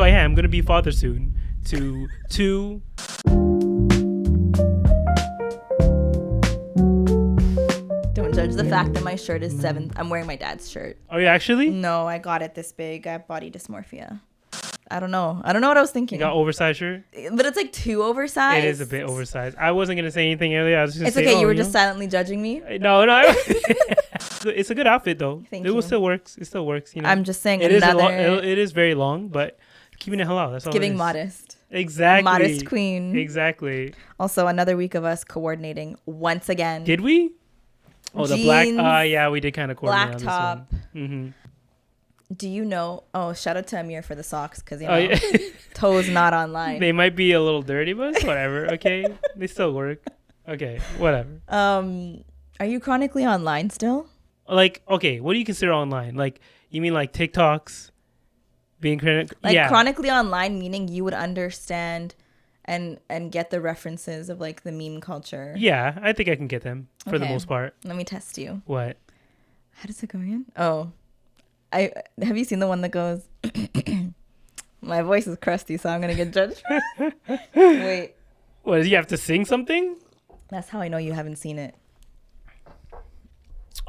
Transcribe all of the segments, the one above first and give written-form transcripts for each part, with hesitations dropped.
So I am going to be father soon to two. Don't judge the fact that my shirt is 7. I'm wearing my dad's shirt. Are you actually? No, I got it this big. I have body dysmorphia. I don't know what I was thinking. You got oversized shirt? But it's like too oversized. It is a bit oversized. I wasn't going to say anything earlier. I was just It's okay. You were just silently judging me. No. It's a good outfit though. Thank you. Still works. It still works. You know. I'm just saying it another. is very long, but keeping it halal. That's all. Giving it is. modest. Exactly. Modest queen. Exactly. Also, another week of us coordinating once again. Did we? Oh, Jeans, the black. Yeah, we did kind of coordinate black top. on this one. Mm-hmm. Do you know? Oh, shout out to Amir for the socks because toes not online. They might be a little dirty, but it's whatever. Okay, they still work. Okay, whatever. Are you chronically online still? Like, okay, what do you consider online? Like, you mean like TikToks? Being chronically online, meaning you would understand and get the references of like the meme culture. Yeah, I think I can get them for the most part. Let me test you. What? How does it go again? Oh, have you seen the one that goes? My voice is crusty, so I'm gonna get judged. Wait. What, do you have to sing something? That's how I know you haven't seen it.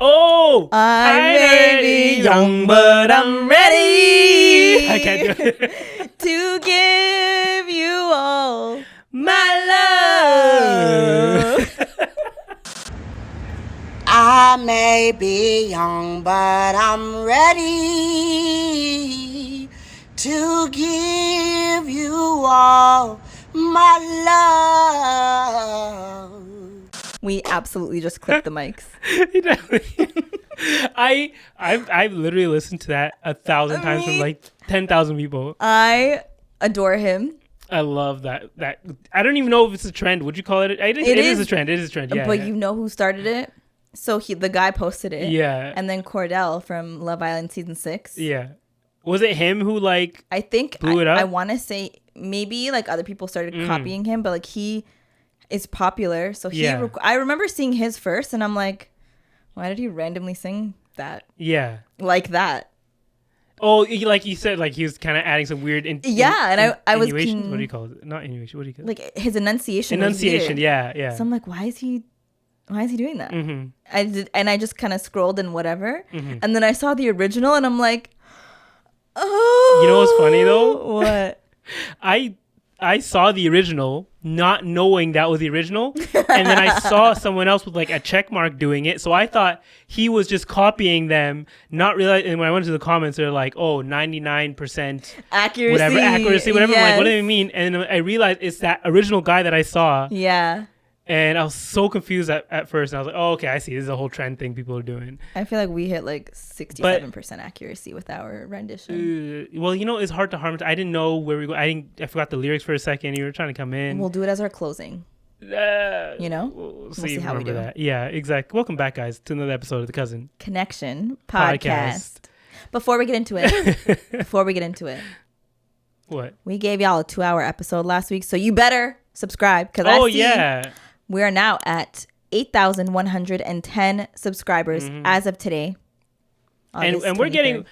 Oh, I may be young, but I'm ready. I can't do it. To give you all my love. I may be young, but I'm ready to give you all my love. We absolutely just clipped the mics. I've literally listened to that 1,000 times from like 10,000 people. I adore him. I love that. I don't even know if it's a trend. Would you call it? It is a trend. It is a trend. Yeah. But you know who started it? So the guy posted it. Yeah. And then Cordell from Love Island season 6. Yeah. Was it him who like? I think blew it up? I want to say maybe like other people started copying him, but like he is popular. So I remember seeing his first, and I'm like, why did he randomly sing that? Yeah. Like that. Oh, like you said, like he was kind of adding some weird. I was. What do you call it? Not innuation. What do you call it? Like his enunciation. Enunciation. Yeah. Yeah. So I'm like, why is he doing that? Mm-hmm. I just kind of scrolled and whatever, and then I saw the original, and I'm like, oh. You know what's funny though? What? I saw the original, not knowing that was the original, and then I saw someone else with like a check mark doing it, so I thought he was just copying them, not realizing. And when I went to the comments, they're like, "Oh, 99% accuracy, whatever." Yes. I'm like, what do they mean? And then I realized it's that original guy that I saw. Yeah. And I was so confused at first. And I was like, oh, okay, I see. This is a whole trend thing people are doing. I feel like we hit like 67% accuracy with our rendition. Well, it's hard to harmonize. I didn't know where we go. I forgot the lyrics for a second. You were trying to come in. We'll do it as our closing. We'll see how we do that. Yeah, exactly. Welcome back, guys, to another episode of the Cousin Connection Podcast. Before we get into it. What? We gave y'all a 2-hour episode last week, so you better subscribe. Yeah. We are now at 8,110 subscribers as of today. And we're getting,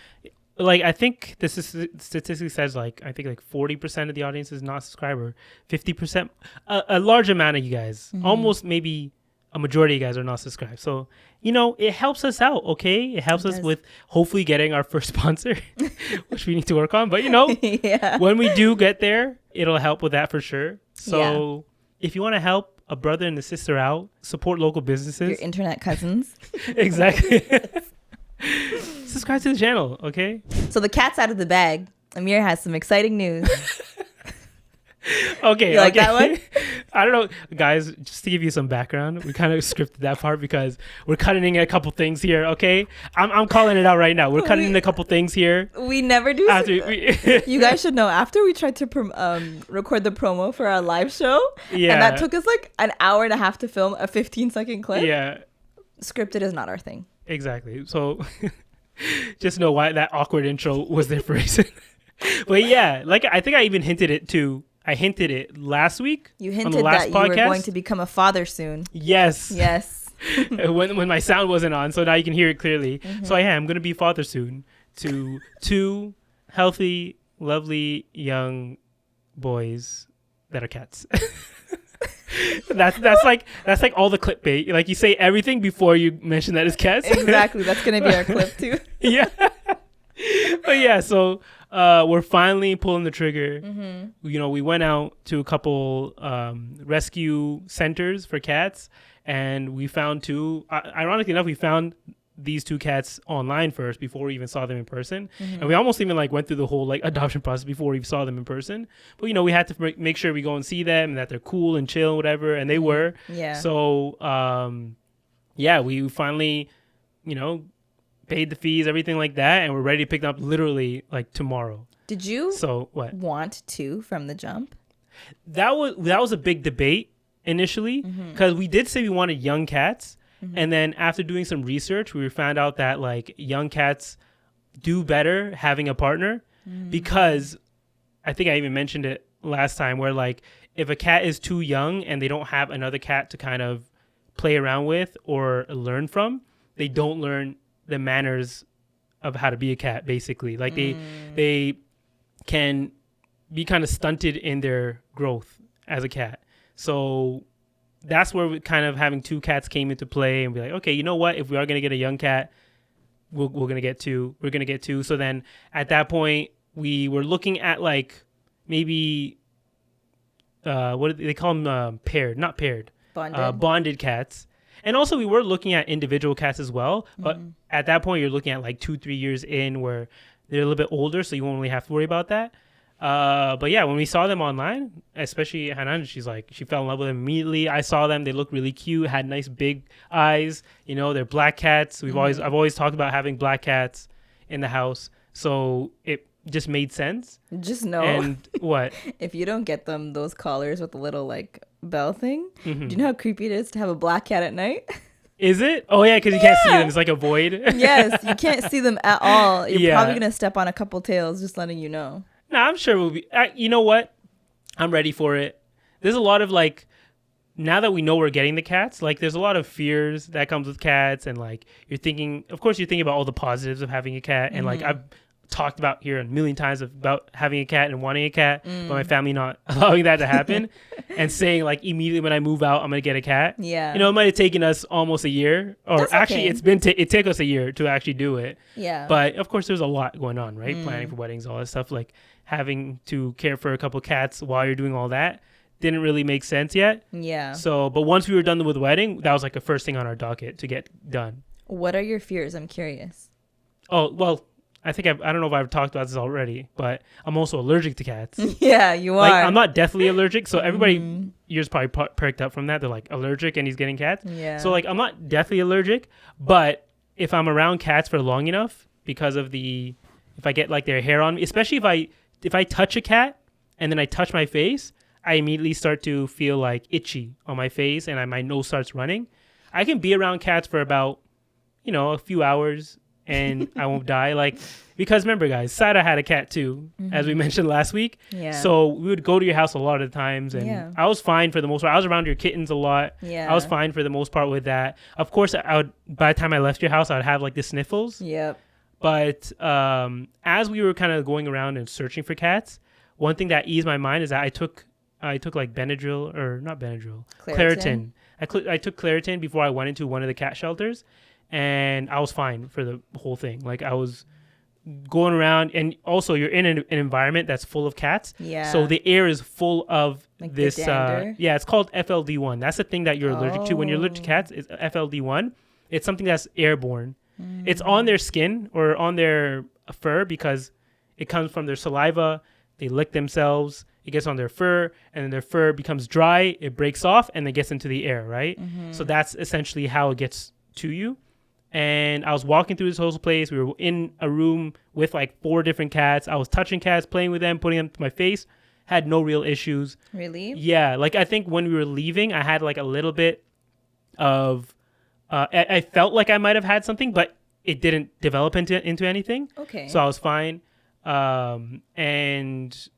like, I think this is statistically says like, I think like 40% of the audience is not subscriber, 50%, a large amount of you guys, almost maybe a majority of you guys are not subscribed. So, it helps us out. Okay. It helps us with hopefully getting our first sponsor, which we need to work on. But, when we do get there, it'll help with that for sure. So if you want to help a brother and a sister out, support local businesses. Your internet cousins. Exactly. Subscribe to the channel, okay? So the cat's out of the bag. Amir has some exciting news. Okay. You like that one? I don't know. Guys, just to give you some background, we kind of scripted that part because we're cutting in a couple things here, okay? I'm calling it out right now. We're cutting in a couple things here. We never do. You guys should know, after we tried to record the promo for our live show, and that took us like an hour and a half to film a 15-second clip. Yeah. Scripted is not our thing. Exactly. So just know why that awkward intro was there for a reason. But yeah, like I think I even hinted it too. I hinted it last week. You hinted on the last that podcast. You were going to become a father soon. Yes. when my sound wasn't on, so now you can hear it clearly. So I'm going to be father soon to 2 healthy lovely young boys that are cats. that's like all the clickbait. Like you say everything before you mention that it's cats. Exactly. That's gonna be our clip too. Yeah. But yeah, so we're finally pulling the trigger. You know, we went out to a couple rescue centers for cats, and we found two. Ironically enough, we found these two cats online first before we even saw them in person. And we almost even like went through the whole like adoption process before we saw them in person. But you know, we had to make sure we go and see them and that they're cool and chill and whatever, and they were. Yeah. So yeah, we finally, you know, paid the fees, everything like that, and we're ready to pick them up literally like tomorrow. Did you what? want to from the jump? That was a big debate initially, because we did say we wanted young cats. And then after doing some research, we found out that like young cats do better having a partner, because I think I even mentioned it last time where like if a cat is too young and they don't have another cat to kind of play around with or learn from, they don't learn the manners of how to be a cat, basically. Like they can be kind of stunted in their growth as a cat. So that's where we kind of having two cats came into play, and be like, okay, you know what? If we are going to get a young cat, we're going to get two. We're going to get two. So then at that point, we were looking at like maybe, what do they call them? Paired, not paired. Bonded cats. And also we were looking at individual cats as well. But at that point, you're looking at like 2-3 years in where they're a little bit older, so you won't really have to worry about that. But yeah, when we saw them online, especially Hanan, she fell in love with them immediately. I saw them; they looked really cute, had nice big eyes. You know, they're black cats. I've always talked about having black cats in the house, so it just made sense. Just know, and what if you don't get them those collars with the little like bell thing? Do you know how creepy it is to have a black cat at night? Is it? Oh yeah, because you can't see them. It's like a void. Yes, you can't see them at all. You're probably gonna step on a couple tails. Just letting you know. No, I'm sure we'll be. You know what? I'm ready for it. There's a lot of like, now that we know we're getting the cats, like there's a lot of fears that comes with cats, and like you're thinking about all the positives of having a cat, and like I've talked about here a million times about having a cat and wanting a cat, but my family not allowing that to happen, and saying like immediately when I move out, I'm gonna get a cat. Yeah, you know, it might have taken us almost a year, or that's actually okay. it took us a year to actually do it. Yeah, but of course there's a lot going on, right? Planning for weddings, all that stuff, like having to care for a couple cats while you're doing all that didn't really make sense yet. Yeah. So, but once we were done with the wedding, that was like the first thing on our docket to get done. What are your fears? I'm curious. Oh, well, I think I don't know if I've talked about this already, but I'm also allergic to cats. Yeah, you are. Like, I'm not deathly allergic, so everybody yours probably perked up from that. They're like allergic and he's getting cats. Yeah. So like I'm not deathly allergic, but if I'm around cats for long enough, because of if I get like their hair on me, especially if I touch a cat and then I touch my face, I immediately start to feel like itchy on my face, and my nose starts running. I can be around cats for about, a few hours and I won't die. Like, because remember guys, Sara had a cat too, as we mentioned last week. Yeah. So we would go to your house a lot of the times, and I was fine for the most part. I was around your kittens a lot. Yeah. I was fine for the most part with that. Of course, by the time I left your house, I'd have like the sniffles. Yep. But as we were kind of going around and searching for cats, one thing that eased my mind is that I took like Benadryl, or not Benadryl, Claritin. I took Claritin before I went into one of the cat shelters, and I was fine for the whole thing. Like I was going around, and also you're in an environment that's full of cats. Yeah. So the air is full of like this. It's called FLD1. That's the thing that you're allergic to when you're allergic to cats. It's FLD1. It's something that's airborne. It's on their skin or on their fur because it comes from their saliva. They lick themselves. It gets on their fur, and then their fur becomes dry. It breaks off, and then gets into the air, right? So that's essentially how it gets to you. And I was walking through this whole place. We were in a room with like 4 different cats. I was touching cats, playing with them, putting them to my face. Had no real issues. Really? Yeah. Like I think when we were leaving, I had like a little bit of... I felt like I might have had something, but it didn't develop into anything. Okay. So I was fine. And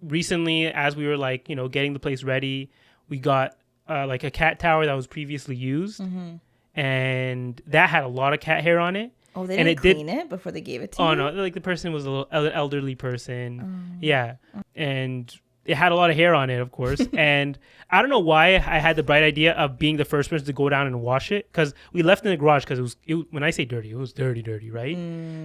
recently, as we were like, getting the place ready, we got like a cat tower that was previously used. And that had a lot of cat hair on it. Oh, they didn't clean it before they gave it to you? Oh, no. Like, the person was a little elderly person. Yeah. And it had a lot of hair on it, of course. And I don't know why I had the bright idea of being the first person to go down and wash it. Because we left in the garage because when I say dirty, it was dirty, right?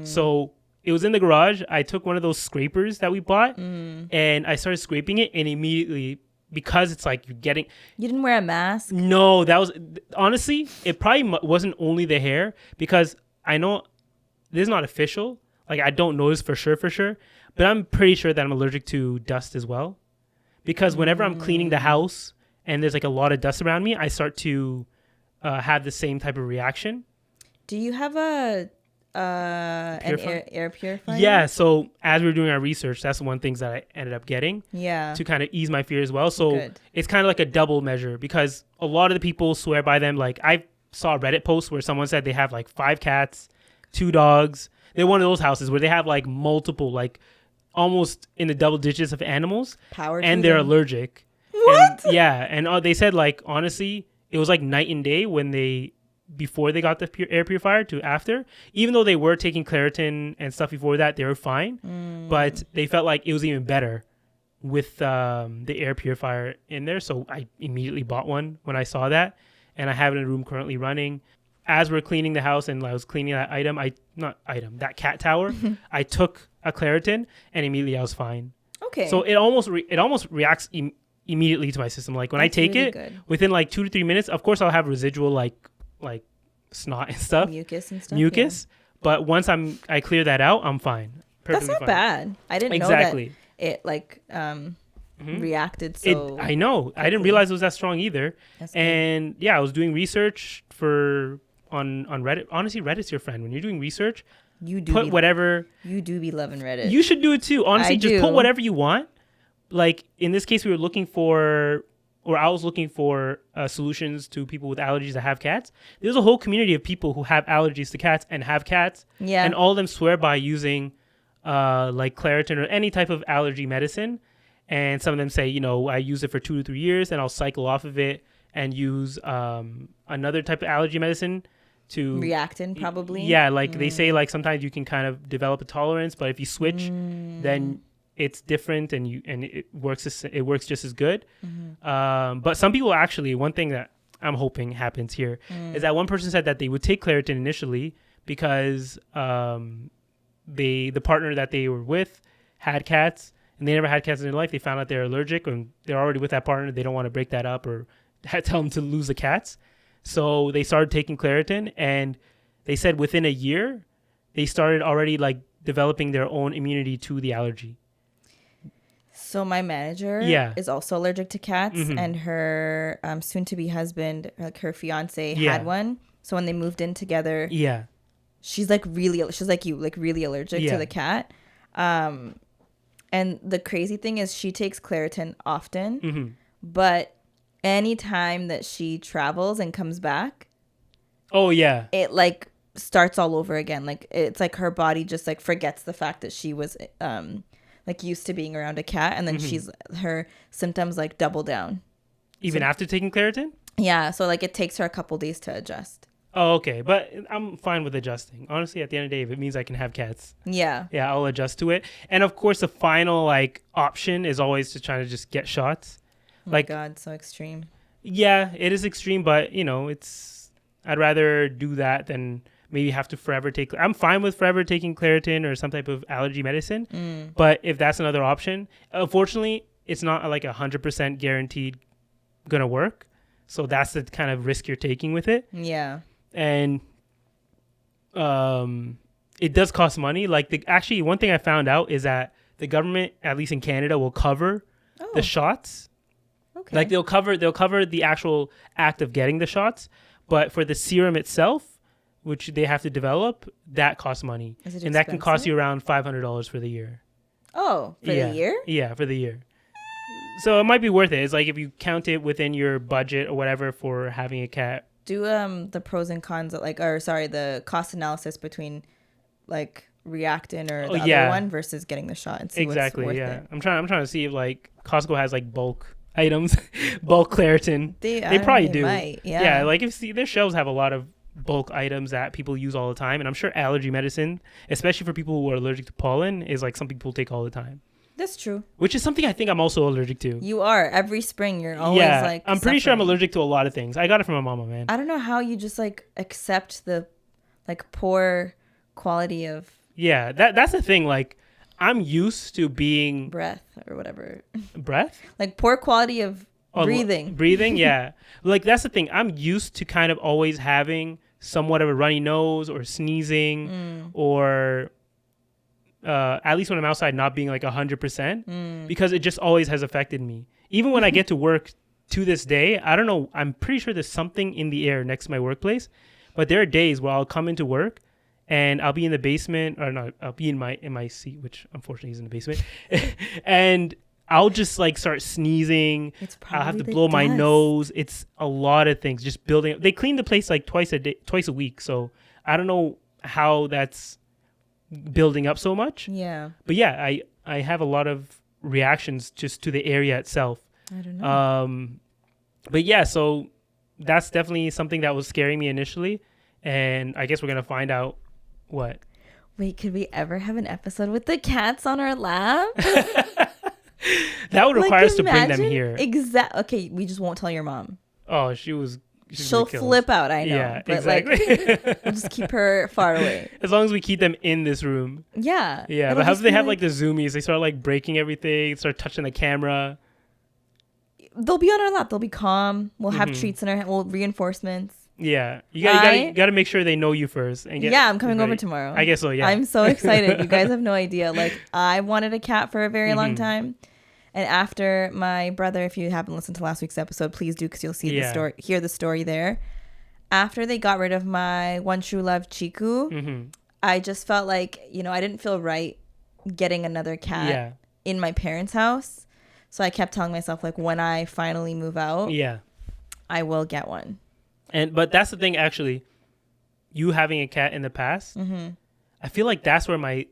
So it was in the garage. I took one of those scrapers that we bought and I started scraping it, and immediately, because it's like you're getting... You didn't wear a mask? No, that was... Honestly, it probably wasn't only the hair, because I know this is not official. Like, I don't know this for sure, but I'm pretty sure that I'm allergic to dust as well. Because whenever I'm cleaning the house and there's like a lot of dust around me, I start to have the same type of reaction. Do you have an air purifier? Yeah. So as we were doing our research, that's one thing that I ended up getting. Yeah. To kind of ease my fear as well. So it's kind of like a double measure, because a lot of the people swear by them. Like, I saw a Reddit post where someone said they have like 5 cats, 2 dogs. They're one of those houses where they have like multiple, like almost in the double digits of animals. And they're allergic. What? And, yeah. And they said, like, honestly, it was like night and day before they got the air purifier to after. Even though they were taking Claritin and stuff before that, they were fine. But they felt like it was even better with the air purifier in there. So I immediately bought one when I saw that. And I have it in a room currently running. As we're cleaning the house and I was cleaning that cat tower, I took a Claritin and immediately I was fine. Okay. So it almost reacts immediately to my system. Like, when I take really it, within like 2 to 3 minutes, of course I'll have residual like snot and stuff. Mucus and stuff. Mucus. Yeah. But once I clear that out, I'm fine. Perfectly That's not bad. I didn't know that it like reacted so... I know. Quickly. I didn't realize it was that strong either. And yeah, I was doing research on Reddit. Honestly, Reddit's your friend. When you're doing research, you do be loving Reddit. You should do it too. Honestly, just put whatever you want. Like, in this case, I was looking for solutions to people with allergies that have cats. There's a whole community of people who have allergies to cats and have cats. Yeah. And all of them swear by using like Claritin or any type of allergy medicine. And some of them say, I use it for 2 to 3 years and I'll cycle off of it and use another type of allergy medicine to... Reactin, probably? Yeah, like they say, like, sometimes you can kind of develop a tolerance, but if you switch, then it's different and it works just as good. But some people actually, one thing that I'm hoping happens here is that one person said that they would take Claritin initially because the partner that they were with had cats and they never had cats in their life. They found out they're allergic and they're already with that partner. They don't want to break that up or tell them to lose the cats. So they started taking Claritin, and they said within a year, they started already like developing their own immunity to the allergy. So my manager is also allergic to cats, and her soon-to-be husband, like her fiance, had one. So when they moved in together, she's like really allergic to the cat. And the crazy thing is she takes Claritin often, but anytime that she travels and comes back, it like starts all over again. Like, it's like her body just like forgets the fact that she was like used to being around a cat, and then her symptoms like double down. Even after taking Claritin? Yeah, so like it takes her a couple days to adjust. Oh, okay. But I'm fine with adjusting. Honestly, at the end of the day, if it means I can have cats, yeah, I'll adjust to it. And of course, the final like option is always to try to just get shots. Oh my God, so extreme. Yeah, it is extreme, but I'd rather do that than maybe have to forever take... I'm fine with forever taking Claritin or some type of allergy medicine, but if that's another option, unfortunately, it's not like 100% guaranteed gonna work. So that's the kind of risk you're taking with it. Yeah. And it does cost money. Like, actually, one thing I found out is that the government, at least in Canada, will cover the shots. Okay. Like, they'll cover the actual act of getting the shots, but for the serum itself, which they have to develop, that costs money. Is it expensive? And that can cost you around $500 for the year. Oh, for the year? Yeah, for the year. So it might be worth it. It's like if you count it within your budget or whatever for having a cat. Do the pros and cons, the cost analysis between like Reactin or the other one versus getting the shot and see what's worth it. I'm trying to see if like Costco has like bulk items, bulk Claritin. They probably do. Might, yeah, like if their shelves have a lot of bulk items that people use all the time. And I'm sure allergy medicine, especially for people who are allergic to pollen, is like something people take all the time. That's true. Which is something I think I'm also allergic to. You are. Every spring, you're always like I'm pretty sure I'm allergic to a lot of things. I got it from my mama, man. I don't know how you just like accept the like poor quality of... Yeah, that's the thing. Like, I'm used to being... breath or whatever. Breath? Like poor quality of breathing. Breathing, yeah. Like, that's the thing. I'm used to kind of always having somewhat of a runny nose or sneezing or... at least when I'm outside, not being like 100% because it just always has affected me. Even when I get to work to this day, I don't know. I'm pretty sure there's something in the air next to my workplace, but there are days where I'll come into work and I'll be in the basement or not. I'll be in my seat, which unfortunately is in the basement, and I'll just like start sneezing. I'll have to blow my nose. It's a lot of things just building. They clean the place like twice a week. So I don't know how that's building up so much. Yeah. But yeah, I have a lot of reactions just to the area itself. I don't know. But yeah, so that's definitely something that was scaring me initially. And I guess we're going to find out what. Wait, could we ever have an episode with the cats on our lap? That would require us to bring them here. Okay, we just won't tell your mom. Oh, she'll flip out, I know. Yeah, but exactly. Like, we'll just keep her far away. As long as we keep them in this room. Yeah. Yeah, but how do they have like the zoomies? They start like breaking everything, start touching the camera. They'll be on our lap. They'll be calm. We'll have treats in our hand. We'll reinforcements. Yeah. You got to make sure they know you first. And I'm coming over tomorrow. I guess so, yeah. I'm so excited. You guys have no idea. Like, I wanted a cat for a very long time. And after my brother, if you haven't listened to last week's episode, please do, because you'll see the story, hear the story there. After they got rid of my one true love, Chiku, I just felt like, I didn't feel right getting another cat in my parents' house. So I kept telling myself, like, when I finally move out, I will get one. But that's the thing, actually. You having a cat in the past, I feel like that's where my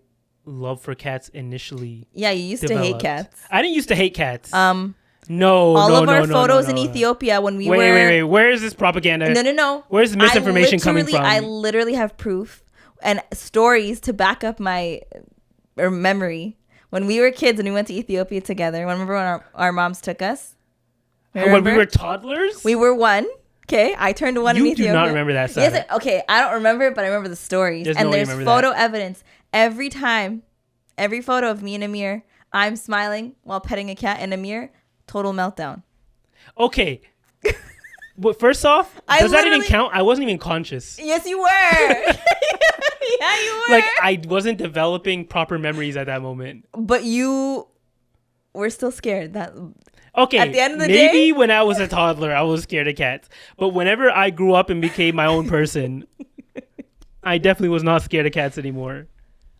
love for cats initially you used developed. To hate cats. I didn't used to hate cats. No, all of our photos in Ethiopia when we were... Wait. Where is this propaganda? No. Where's the misinformation coming from? I literally have proof and stories to back up my memory. When we were kids and we went to Ethiopia together, remember when our moms took us? Remember? When we were toddlers? We were one. Okay, I turned one in Ethiopia. You do not remember that side. Yes, okay, I don't remember it, but I remember the stories. There's photo evidence. Every time, every photo of me and Amir, I'm smiling while petting a cat, and Amir, total meltdown. Okay. But first off, does that even count? I wasn't even conscious. Yes, you were. Yeah, you were. Like, I wasn't developing proper memories at that moment. But you were still scared. Okay, at the end of the maybe day, when I was a toddler, I was scared of cats. But whenever I grew up and became my own person, I definitely was not scared of cats anymore.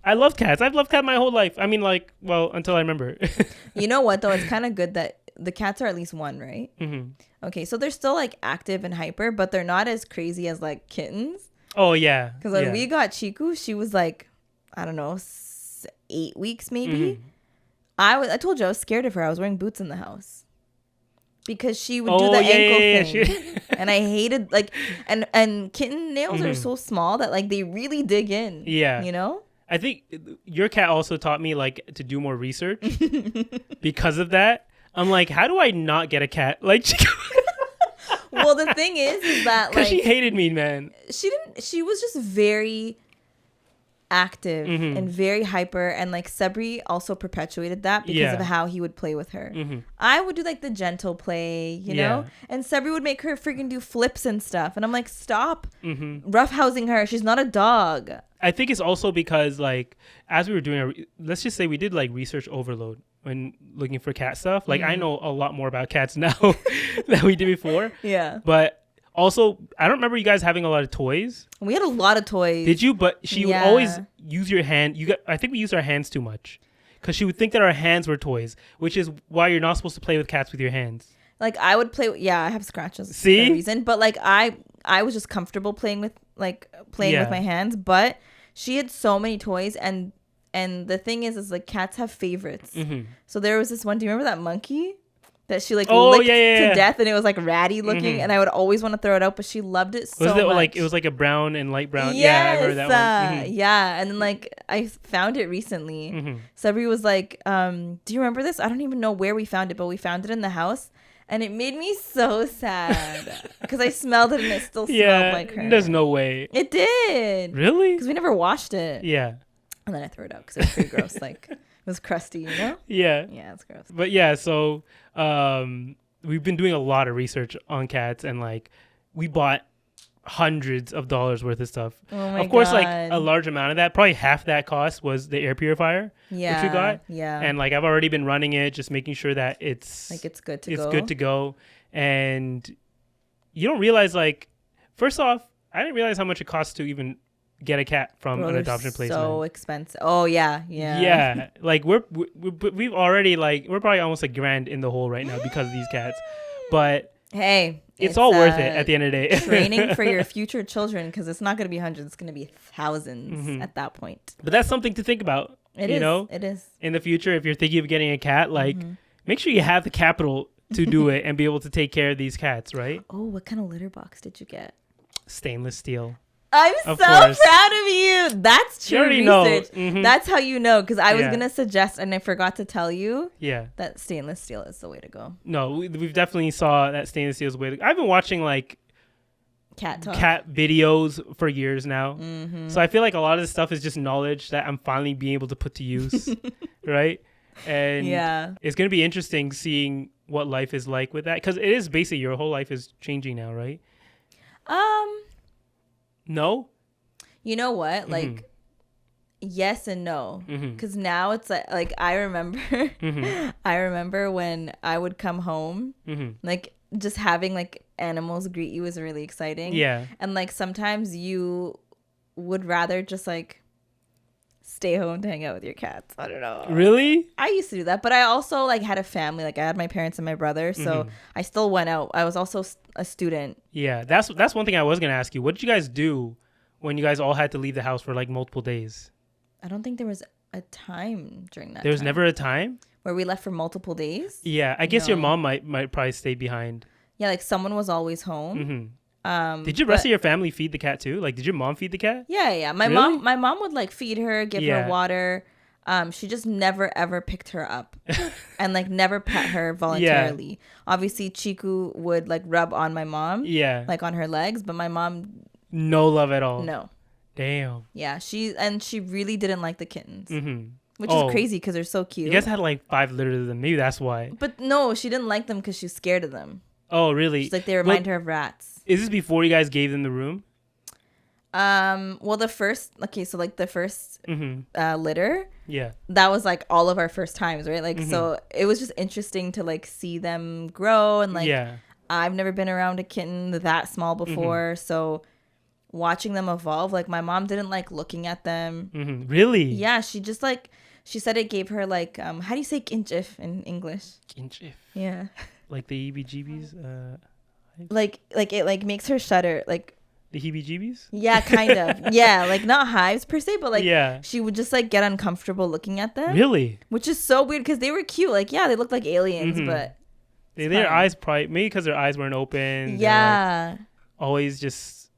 I love cats. I've loved cats my whole life. I mean, like, well, until I remember. You know what, though? It's kind of good that the cats are at least one, right? Okay, so they're still, like, active and hyper, but they're not as crazy as, like, kittens. Oh, yeah. Because when we got Chiku, she was, like, I don't know, 8 weeks maybe. I told you I was scared of her. I was wearing boots in the house. Because she would do the ankle thing. And I hated, like, and kitten nails are so small that, like, they really dig in. Yeah. You know? I think your cat also taught me, like, to do more research. Because of that. I'm like, how do I not get a cat like Chiku? Well, the thing is that, like... Because she hated me, man. She was just very active and very hyper, and like Sabri also perpetuated that because of how he would play with her. I would do like the gentle play, you know, and Sabri would make her freaking do flips and stuff, and I'm like, stop roughhousing her. She's not a dog. I think it's also because, like, as we were doing let's just say we did like research overload when looking for cat stuff. Like, I know a lot more about cats now than we did before. Yeah, but also, I don't remember you guys having a lot of toys. We had a lot of toys. Did you? But she would always use your hand. I think we used our hands too much. Because she would think that our hands were toys. Which is why you're not supposed to play with cats with your hands. Like, I would play... Yeah, I have scratches. See? For a reason. But, like, I was just comfortable playing with with my hands. But she had so many toys. And the thing is like, cats have favorites. So there was this one... Do you remember that monkey? that she like licked to death, and it was like ratty looking, and I would always want to throw it out, but she loved it so much. Like it was like a brown and light brown? Yes, yeah, I remember that one. Yeah, and then like I found it recently. Sabri was like, "Do you remember this?" I don't even know where we found it, but we found it in the house, and it made me so sad because I smelled it and it still smelled like her. There's no way it did. Really? Because we never washed it. Yeah, and then I threw it out because it was pretty gross. Like. It was crusty, you know? Yeah, it's gross. But yeah, so we've been doing a lot of research on cats, and like we bought hundreds of dollars worth of stuff. Of course, like a large amount of that, probably half that cost was the air purifier, which we got. Yeah. And like I've already been running it, just making sure that it's good to go. It's good to go. And you don't realize, like, first off, I didn't realize how much it costs to even get a cat from an adoption place. So expensive. Oh yeah. Like we've already like we're probably almost $1,000 in the hole right now because of these cats. But hey, it's all worth it at the end of the day. Training for your future children, because it's not going to be hundreds, it's going to be thousands at that point. But that's something to think about. It is in the future. If you're thinking of getting a cat, like make sure you have the capital to do it and be able to take care of these cats, right? Oh, what kind of litter box did you get? Stainless steel. I'm so proud of you. That's true research. That's how you know, because I was going to suggest, and I forgot to tell you, that stainless steel is the way to go. No, we've definitely saw that stainless steel is the way to go. I've been watching like cat videos for years now. So I feel like a lot of this stuff is just knowledge that I'm finally being able to put to use, right? And it's going to be interesting seeing what life is like with that, because it is basically your whole life is changing now, right? No? You know what? Like, yes and no. Because now it's like I remember I remember when I would come home, like just having like animals greet you was really exciting. Yeah. And like sometimes you would rather just like stay home to hang out with your cats. I don't know. Really? I used to do that, but I also like had a family. Like I had my parents and my brother, so I still went out. I was also a student. Yeah, that's one thing I was gonna ask you. What did you guys do when you guys all had to leave the house for like multiple days? I don't think there was a time during that. There was never a time where we left for multiple days. Yeah, I guess your mom might probably stay behind. Yeah, like someone was always home. Did the rest of your family feed the cat too? Like, did your mom feed the cat? Yeah. My mom would like feed her, give her water. She just never ever picked her up and like never pet her voluntarily. Obviously, Chiku would like rub on my mom. Yeah. Like on her legs, but my mom. No love at all. No. Damn. Yeah, she really didn't like the kittens. Which is crazy because they're so cute. You guys had like 5 litters of them. Maybe that's why. But no, she didn't like them because she's scared of them. Oh, really? She's like, they remind her of rats. Is this before you guys gave them the room? Well, the first litter. Yeah. That was like all of our first times, right? Like, so it was just interesting to like see them grow and like, I've never been around a kitten that small before. So watching them evolve, like my mom didn't like looking at them. Really? Yeah. She just like, she said it gave her like, how do you say kinchif in English? Kinchif. Yeah. Like the heebie-jeebies? Like it like makes her shudder, like the heebie-jeebies. Yeah, kind of. Yeah, like not hives per se, but like she would just like get uncomfortable looking at them. Really? Which is so weird because they were cute. Like they looked like aliens, but their eyes probably maybe because their eyes weren't open. Yeah. Like always just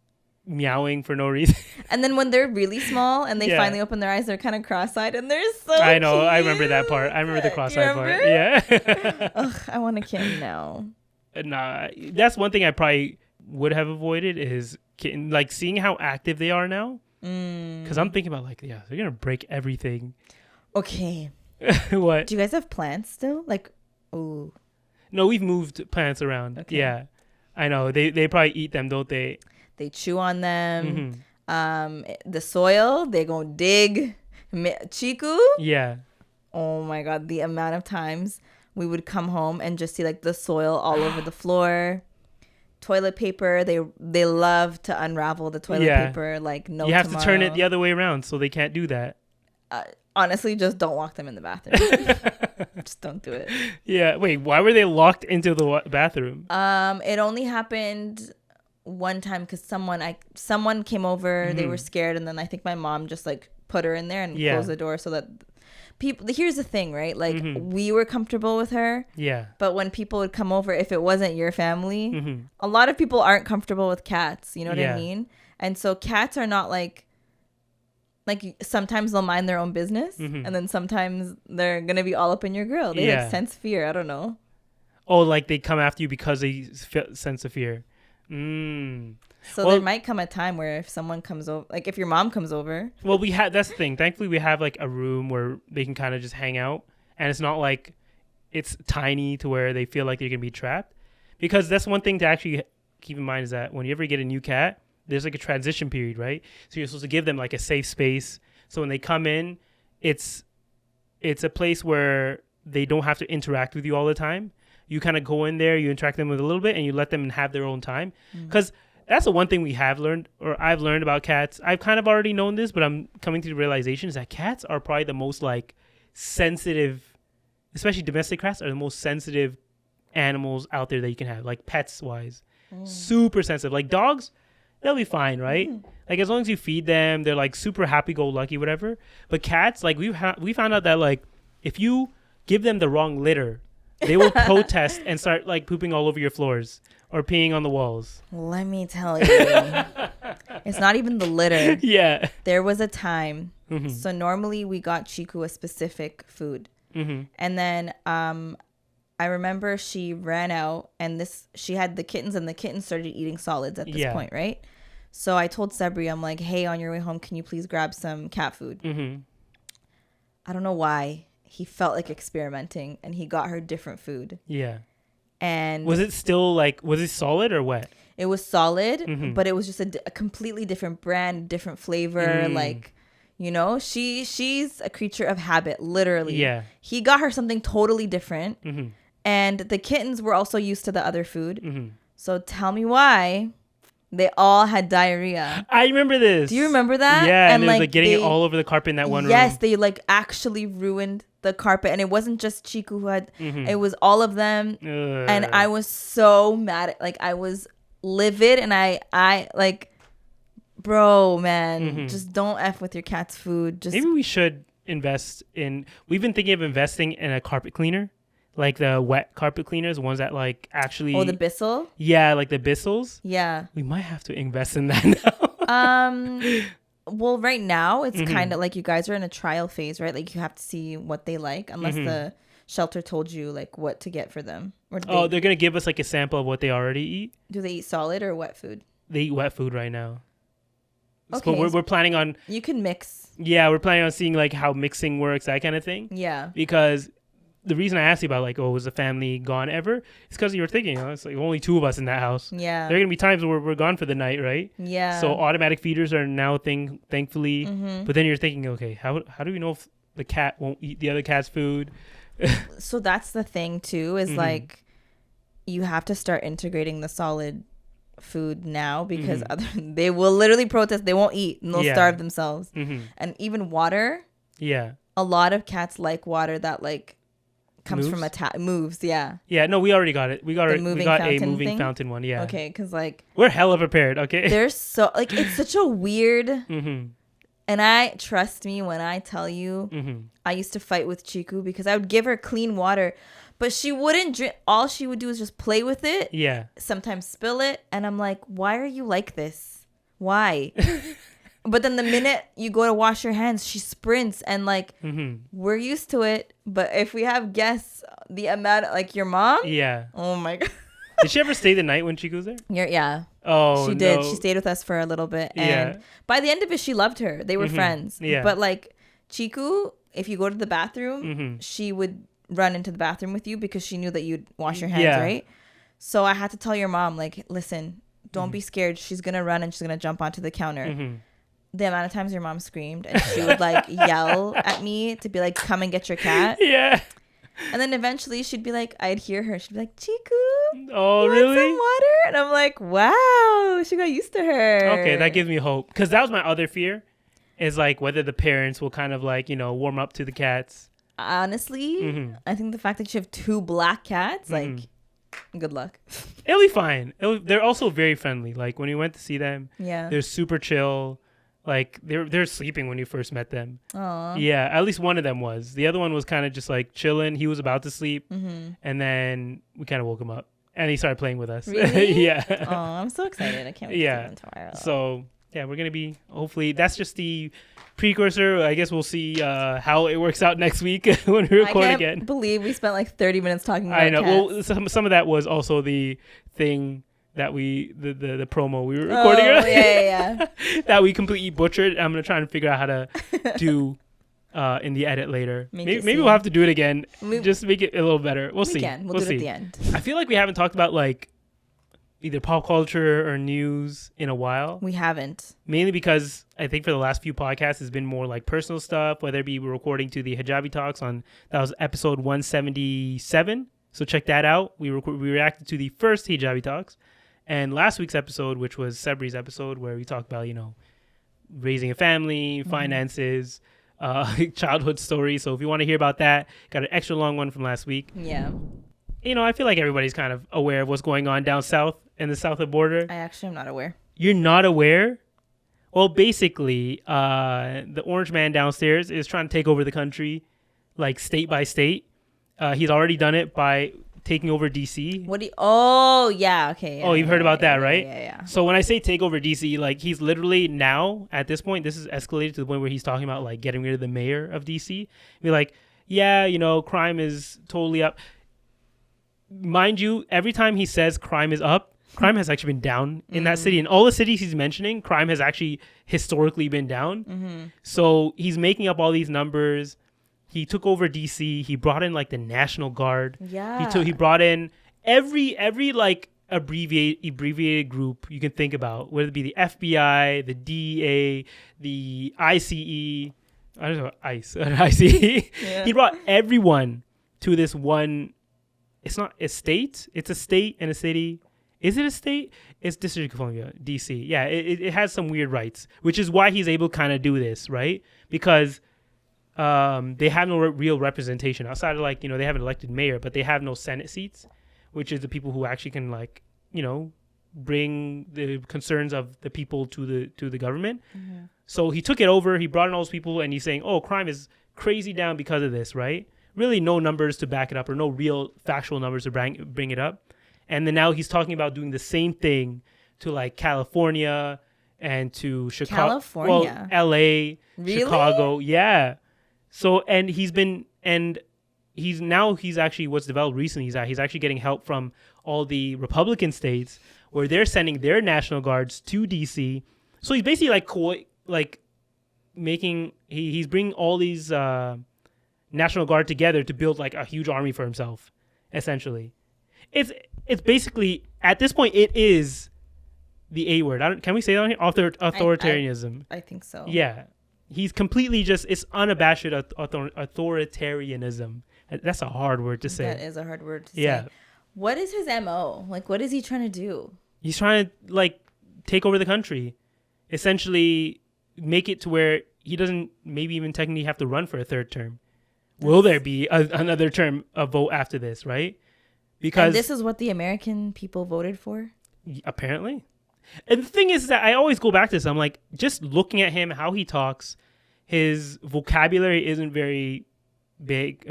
meowing for no reason. And then when they're really small and they finally open their eyes, they're kind of cross-eyed and they're so I know. cute. I remember that part. I remember the cross-eyed part. Yeah. Ugh, I want a kitten now. Nah, that's one thing I probably would have avoided is kitten, like seeing how active they are now. Because I'm thinking about like, they're gonna break everything. Okay. What? Do you guys have plants still? Like, ooh. No, we've moved plants around. Okay. Yeah, I know. They probably eat them, don't they? They chew on them. The soil they gonna dig. Chiku. Yeah. Oh my god, the amount of times we would come home and just see like the soil all over the floor. Toilet paper, they love to unravel the toilet paper like no tomorrow. You have to turn it the other way around so they can't do that. Honestly, just don't walk them in the bathroom. Just don't do it. Yeah, wait, why were they locked into the bathroom? It only happened one time because someone came over, they were scared, and then I think my mom just like put her in there and closed the door so that. people. Here's the thing, right? Like we were comfortable with her. Yeah. But when people would come over, if it wasn't your family, a lot of people aren't comfortable with cats. You know what I mean? And so cats are not like sometimes they'll mind their own business, and then sometimes they're gonna be all up in your grill. They like sense fear. I don't know. Oh, like they come after you because they sense of fear. So there might come a time where if someone comes over, like if your mom comes over. Well, that's the thing. Thankfully, we have like a room where they can kind of just hang out, and it's not like it's tiny to where they feel like they're gonna be trapped. Because that's one thing to actually keep in mind is that when you ever get a new cat, there's like a transition period, right? So you're supposed to give them like a safe space. So when they come in, it's a place where they don't have to interact with you all the time. You kind of go in there, you interact them with a little bit, and you let them have their own time. Because that's the one thing we have learned, or I've learned about cats. I've kind of already known this, but I'm coming to the realization is that cats are probably the most like sensitive, especially domestic cats are the most sensitive animals out there that you can have, like pets wise. Super sensitive. Like dogs, they'll be fine, right? Like as long as you feed them, they're like super happy-go-lucky, whatever. But cats, like we found out that like if you give them the wrong litter, they will protest and start like pooping all over your floors or peeing on the walls. Let me tell you, it's not even the litter. Yeah. There was a time. So normally we got Chiku a specific food, and then I remember she ran out, and she had the kittens, and the kittens started eating solids at this point, right? So I told Sabri, I'm like, hey, on your way home, can you please grab some cat food? I don't know why. He felt like experimenting, and he got her different food. Yeah. And was it still like, was it solid or wet? It was solid, but it was just a completely different brand, different flavor. Like, you know, she's a creature of habit, literally. Yeah. He got her something totally different. And the kittens were also used to the other food. So tell me why they all had diarrhea. I remember this. Do you remember that? Yeah, and it was like getting it all over the carpet in that one room. Yes, they like actually ruined the carpet. And it wasn't just Chiku who had, it was all of them. And I was so mad. Like I was livid, and I like, bro, man, just don't F with your cat's food. Just maybe we should invest in, we've been thinking of investing in a carpet cleaner. Like the wet carpet cleaners, ones that like actually. Oh, the Bissell? Yeah, like the Bissels. Yeah. We might have to invest in that now. Well, right now it's kind of like you guys are in a trial phase, right? Like you have to see what they like, unless the shelter told you like what to get for them. Or they're gonna give us like a sample of what they already eat. Do they eat solid or wet food? They eat wet food right now. Okay. So we're planning on. You can mix. Yeah, we're planning on seeing like how mixing works, that kind of thing. Yeah. Because the reason I asked you about like, was the family gone ever? It's because you were thinking, it's like only 2 of us in that house. Yeah. There are gonna be times where we're gone for the night, right? Yeah. So automatic feeders are now a thing, thankfully. But then you're thinking, okay, how do we know if the cat won't eat the other cat's food? So that's the thing too, is like you have to start integrating the solid food now, because they will literally protest. They won't eat, and they'll starve themselves. And even water. Yeah. A lot of cats like water that like comes from moves. Yeah. Yeah. No, we already got it. We got a moving fountain one. Yeah. Okay, because like we're hella prepared. Okay. They're so like, it's such a weird. And I trust me when I tell you, I used to fight with Chiku because I would give her clean water, but she wouldn't drink. All she would do is just play with it. Yeah. Sometimes spill it, and I'm like, why are you like this? Why? But then the minute you go to wash your hands, she sprints, and like we're used to it. But if we have guests, the amount of, like your mom, oh my god, did she ever stay the night when Chiku was there? Yeah. Oh, she did. She stayed with us for a little bit, and by the end of it, she loved her. They were friends. Yeah. But like Chiku, if you go to the bathroom, she would run into the bathroom with you because she knew that you'd wash your hands, right? So I had to tell your mom, like, listen, don't be scared. She's gonna run and she's gonna jump onto the counter. The amount of times your mom screamed, and she would like yell at me to be like, come and get your cat. Yeah. And then eventually she'd be like, I'd hear her. She'd be like, Chiku, oh, really? Want some water? And I'm like, wow, she got used to her. Okay, that gives me hope. Because that was my other fear, is like whether the parents will kind of like, warm up to the cats. Honestly, I think the fact that you have 2 black cats, like, good luck. It'll be fine. They're also very friendly. Like when we went to see them, they're super chill. Like they're sleeping when you first met them. Aww. Yeah, at least one of them was. The other one was kind of just like chilling. He was about to sleep, and then we kind of woke him up, and he started playing with us. Really? Yeah. Oh, I'm so excited! I can't wait to see him tomorrow. So yeah, we're gonna be hopefully. That's just the precursor. I guess we'll see how it works out next week when we record again. I can't believe we spent like 30 minutes talking about I know. cats. Well, some of that was also the thing that the promo we were recording earlier. Yeah. That we completely butchered. I'm gonna try and figure out how to do in the edit later. Maybe we'll have to do it again. Just make it a little better. We'll see. We'll do it at the end. I feel like we haven't talked about like either pop culture or news in a while. We haven't. Mainly because I think for the last few podcasts it's been more like personal stuff, whether it be we're recording to the Hijabi Talks that was episode 177. So check that out. We reacted to the first Hijabi Talks. And last week's episode, which was Sebri's episode, where we talked about, raising a family, finances, childhood stories. So if you want to hear about that, got an extra long one from last week. Yeah. I feel like everybody's kind of aware of what's going on down south in the south of the border. I actually am not aware. You're not aware? Well, basically, the orange man downstairs is trying to take over the country, like state by state. He's already done it by taking over DC. Oh, yeah, okay. Yeah, you've heard about that, right? Yeah. So when I say take over DC, like he's literally now at this point, this is escalated to the point where he's talking about like getting rid of the mayor of DC. Be like, crime is totally up. Mind you, every time he says crime is up, crime has actually been down in that city. In all the cities he's mentioning, crime has actually historically been down. So he's making up all these numbers. He took over DC. He brought in like the National Guard. Yeah. He brought in every like abbreviated group you can think about, whether it be the FBI, the DEA, the ICE. I don't know, ICE. Yeah. He brought everyone to this one. It's not a state. It's a state and a city. Is it a state? It's District of Columbia, DC. Yeah, it has some weird rights, which is why he's able to kind of do this, right? Because they have no real representation outside of like, they have an elected mayor, but they have no Senate seats, which is the people who actually can like, bring the concerns of the people to the government. So he took it over. He brought in all those people and he's saying, oh, crime is crazy down because of this, right? Really no numbers to back it up or no real factual numbers to bring it up. And then now he's talking about doing the same thing to like California and to Chicago. California? Well, LA, really? Chicago. Yeah. So, and he's actually, what's developed recently is that he's actually getting help from all the Republican states where they're sending their National Guards to DC. So he's basically he's bringing all these National Guard together to build like a huge army for himself, essentially. It's basically, at this point, it is the A word. Can we say that on here? Authoritarianism. I think so. Yeah. He's completely it's unabashed authoritarianism. That's a hard word to say. That is a hard word to say. What is his MO? Like, what is he trying to do? He's trying to, like, take over the country. Essentially, make it to where he doesn't maybe even technically have to run for a third term. Will there be another term, a vote after this, right? Because this is what the American people voted for? Apparently. And the thing is that I always go back to this. I'm like, just looking at him, how he talks, his vocabulary isn't very big.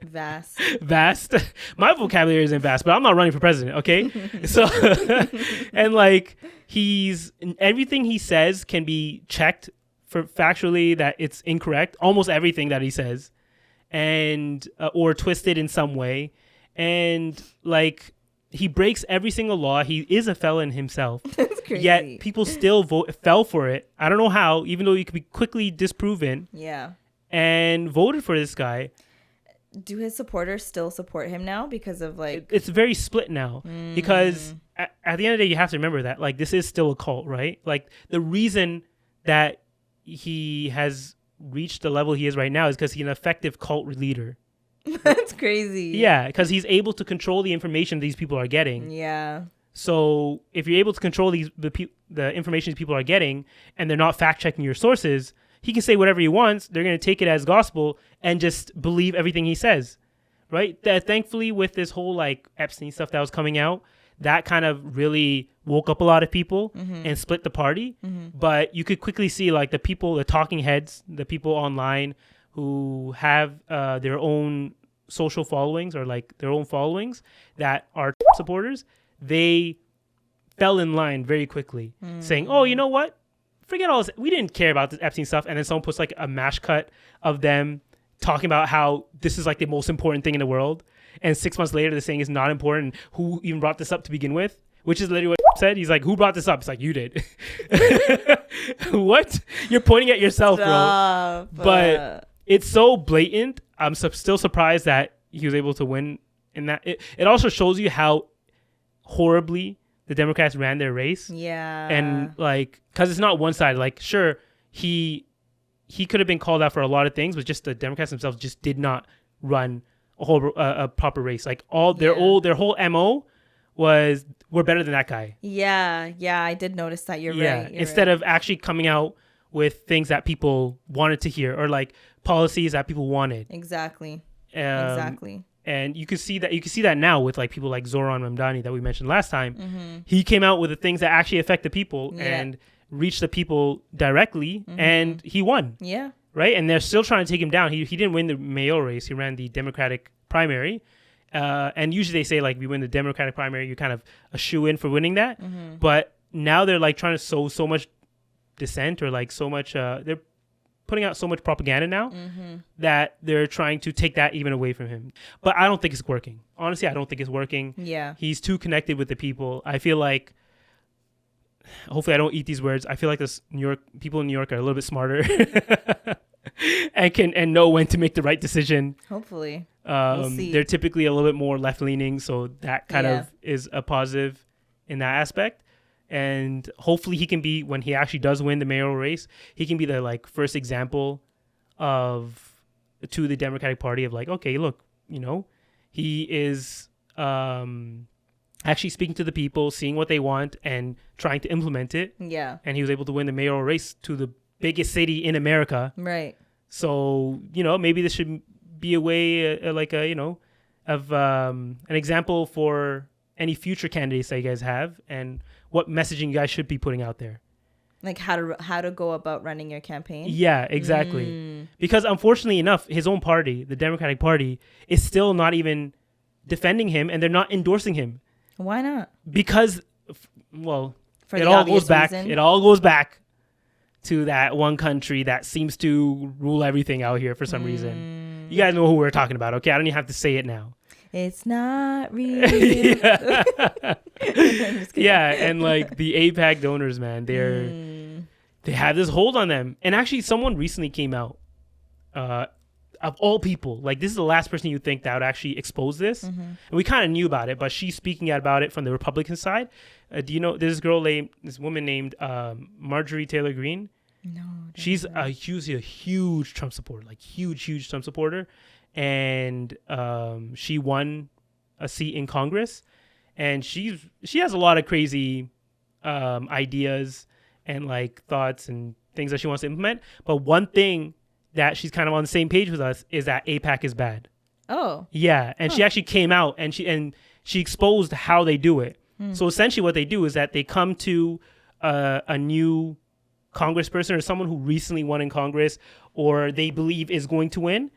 Vast. My vocabulary isn't vast, but I'm not running for president, okay? So, and like, everything he says can be checked for factually that it's incorrect. Almost everything that he says, and or twisted in some way. And like, he breaks every single law. He is a felon himself. That's crazy. Yet people still fell for it. I don't know how, even though he could be quickly disproven. Yeah. And voted for this guy. Do his supporters still support him now because of like... It's very split now. Because at the end of the day, you have to remember that like this is still a cult, right? Like the reason that he has reached the level he is right now is because he's an effective cult leader. That's crazy. Yeah, because he's able to control the information these people are getting. Yeah. So if you're able to control the information these people are getting, and they're not fact checking your sources, he can say whatever he wants. They're going to take it as gospel and just believe everything he says, right? Thankfully, with this whole like Epstein stuff that was coming out, that kind of really woke up a lot of people and split the party. But you could quickly see like the talking heads, the people online who have their own social followings or like their own followings that are supporters, they fell in line very quickly saying, oh, you know what? Forget all this. We didn't care about this Epstein stuff. And then someone puts like a mash cut of them talking about how this is like the most important thing in the world. And 6 months later, they're saying it's not important. Who even brought this up to begin with? Which is literally what he said. He's like, who brought this up? It's like, you did. What? You're pointing at yourself, bro. But it's so blatant. I'm still surprised that he was able to win in that. It also shows you how horribly the Democrats ran their race. Yeah. And like, because it's not one side. Like, sure, he could have been called out for a lot of things, but just the Democrats themselves just did not run a proper race. Like their whole MO was, we're better than that guy. Yeah, I did notice that. You're right. Instead of actually coming out with things that people wanted to hear or like policies that people wanted. Exactly. And you can see that now with like people like Zohran Mamdani that we mentioned last time. He came out with the things that actually affect the people and reached the people directly, and he won. Yeah. Right? And they're still trying to take him down. He didn't win the mayoral race. He ran the Democratic primary. And usually they say, like, we win the Democratic primary, you're kind of a shoe-in for winning that. But now they're, like, trying to sow so much dissent or, like, so much... they're putting out so much propaganda now that they're trying to take that even away from him. But I don't think it's working. Honestly, I don't think it's working. Yeah. He's too connected with the people. I feel like... Hopefully I don't eat these words. I feel like people in New York are a little bit smarter and know when to make the right decision. Hopefully. We'll see. They're typically a little bit more left leaning, so that kind of is a positive in that aspect. And hopefully he can be, when he actually does win the mayoral race, he can be the like first example to the Democratic Party of like, okay, look, he is actually speaking to the people, seeing what they want, and trying to implement it. Yeah. And he was able to win the mayoral race to the biggest city in America. Right. So, maybe this should be a way, of an example for any future candidates that you guys have and what messaging you guys should be putting out there. Like how to go about running your campaign? Yeah, exactly. Because unfortunately enough, his own party, the Democratic Party, is still not even defending him, and they're not endorsing him. Why not? Because, it all goes back. It all goes back to that one country that seems to rule everything out here for some reason. You guys know who we're talking about, okay? I don't even have to say it now. It's not real. Yeah, and like the AIPAC donors, man, they have this hold on them. And actually, someone recently came out. Of all people, like this is the last person you think that would actually expose this. And we kind of knew about it, but she's speaking out about it from the Republican side. Do you know this woman named Marjorie Taylor Greene? No. She's a huge Trump supporter, like huge Trump supporter. And she won a seat in Congress, and she has a lot of crazy ideas and like thoughts and things that she wants to implement. But one thing that she's kind of on the same page with us is that AIPAC is bad. Oh. Yeah. And she actually came out and she exposed how they do it. So essentially what they do is that they come to a new congressperson or someone who recently won in Congress or they believe is going to win,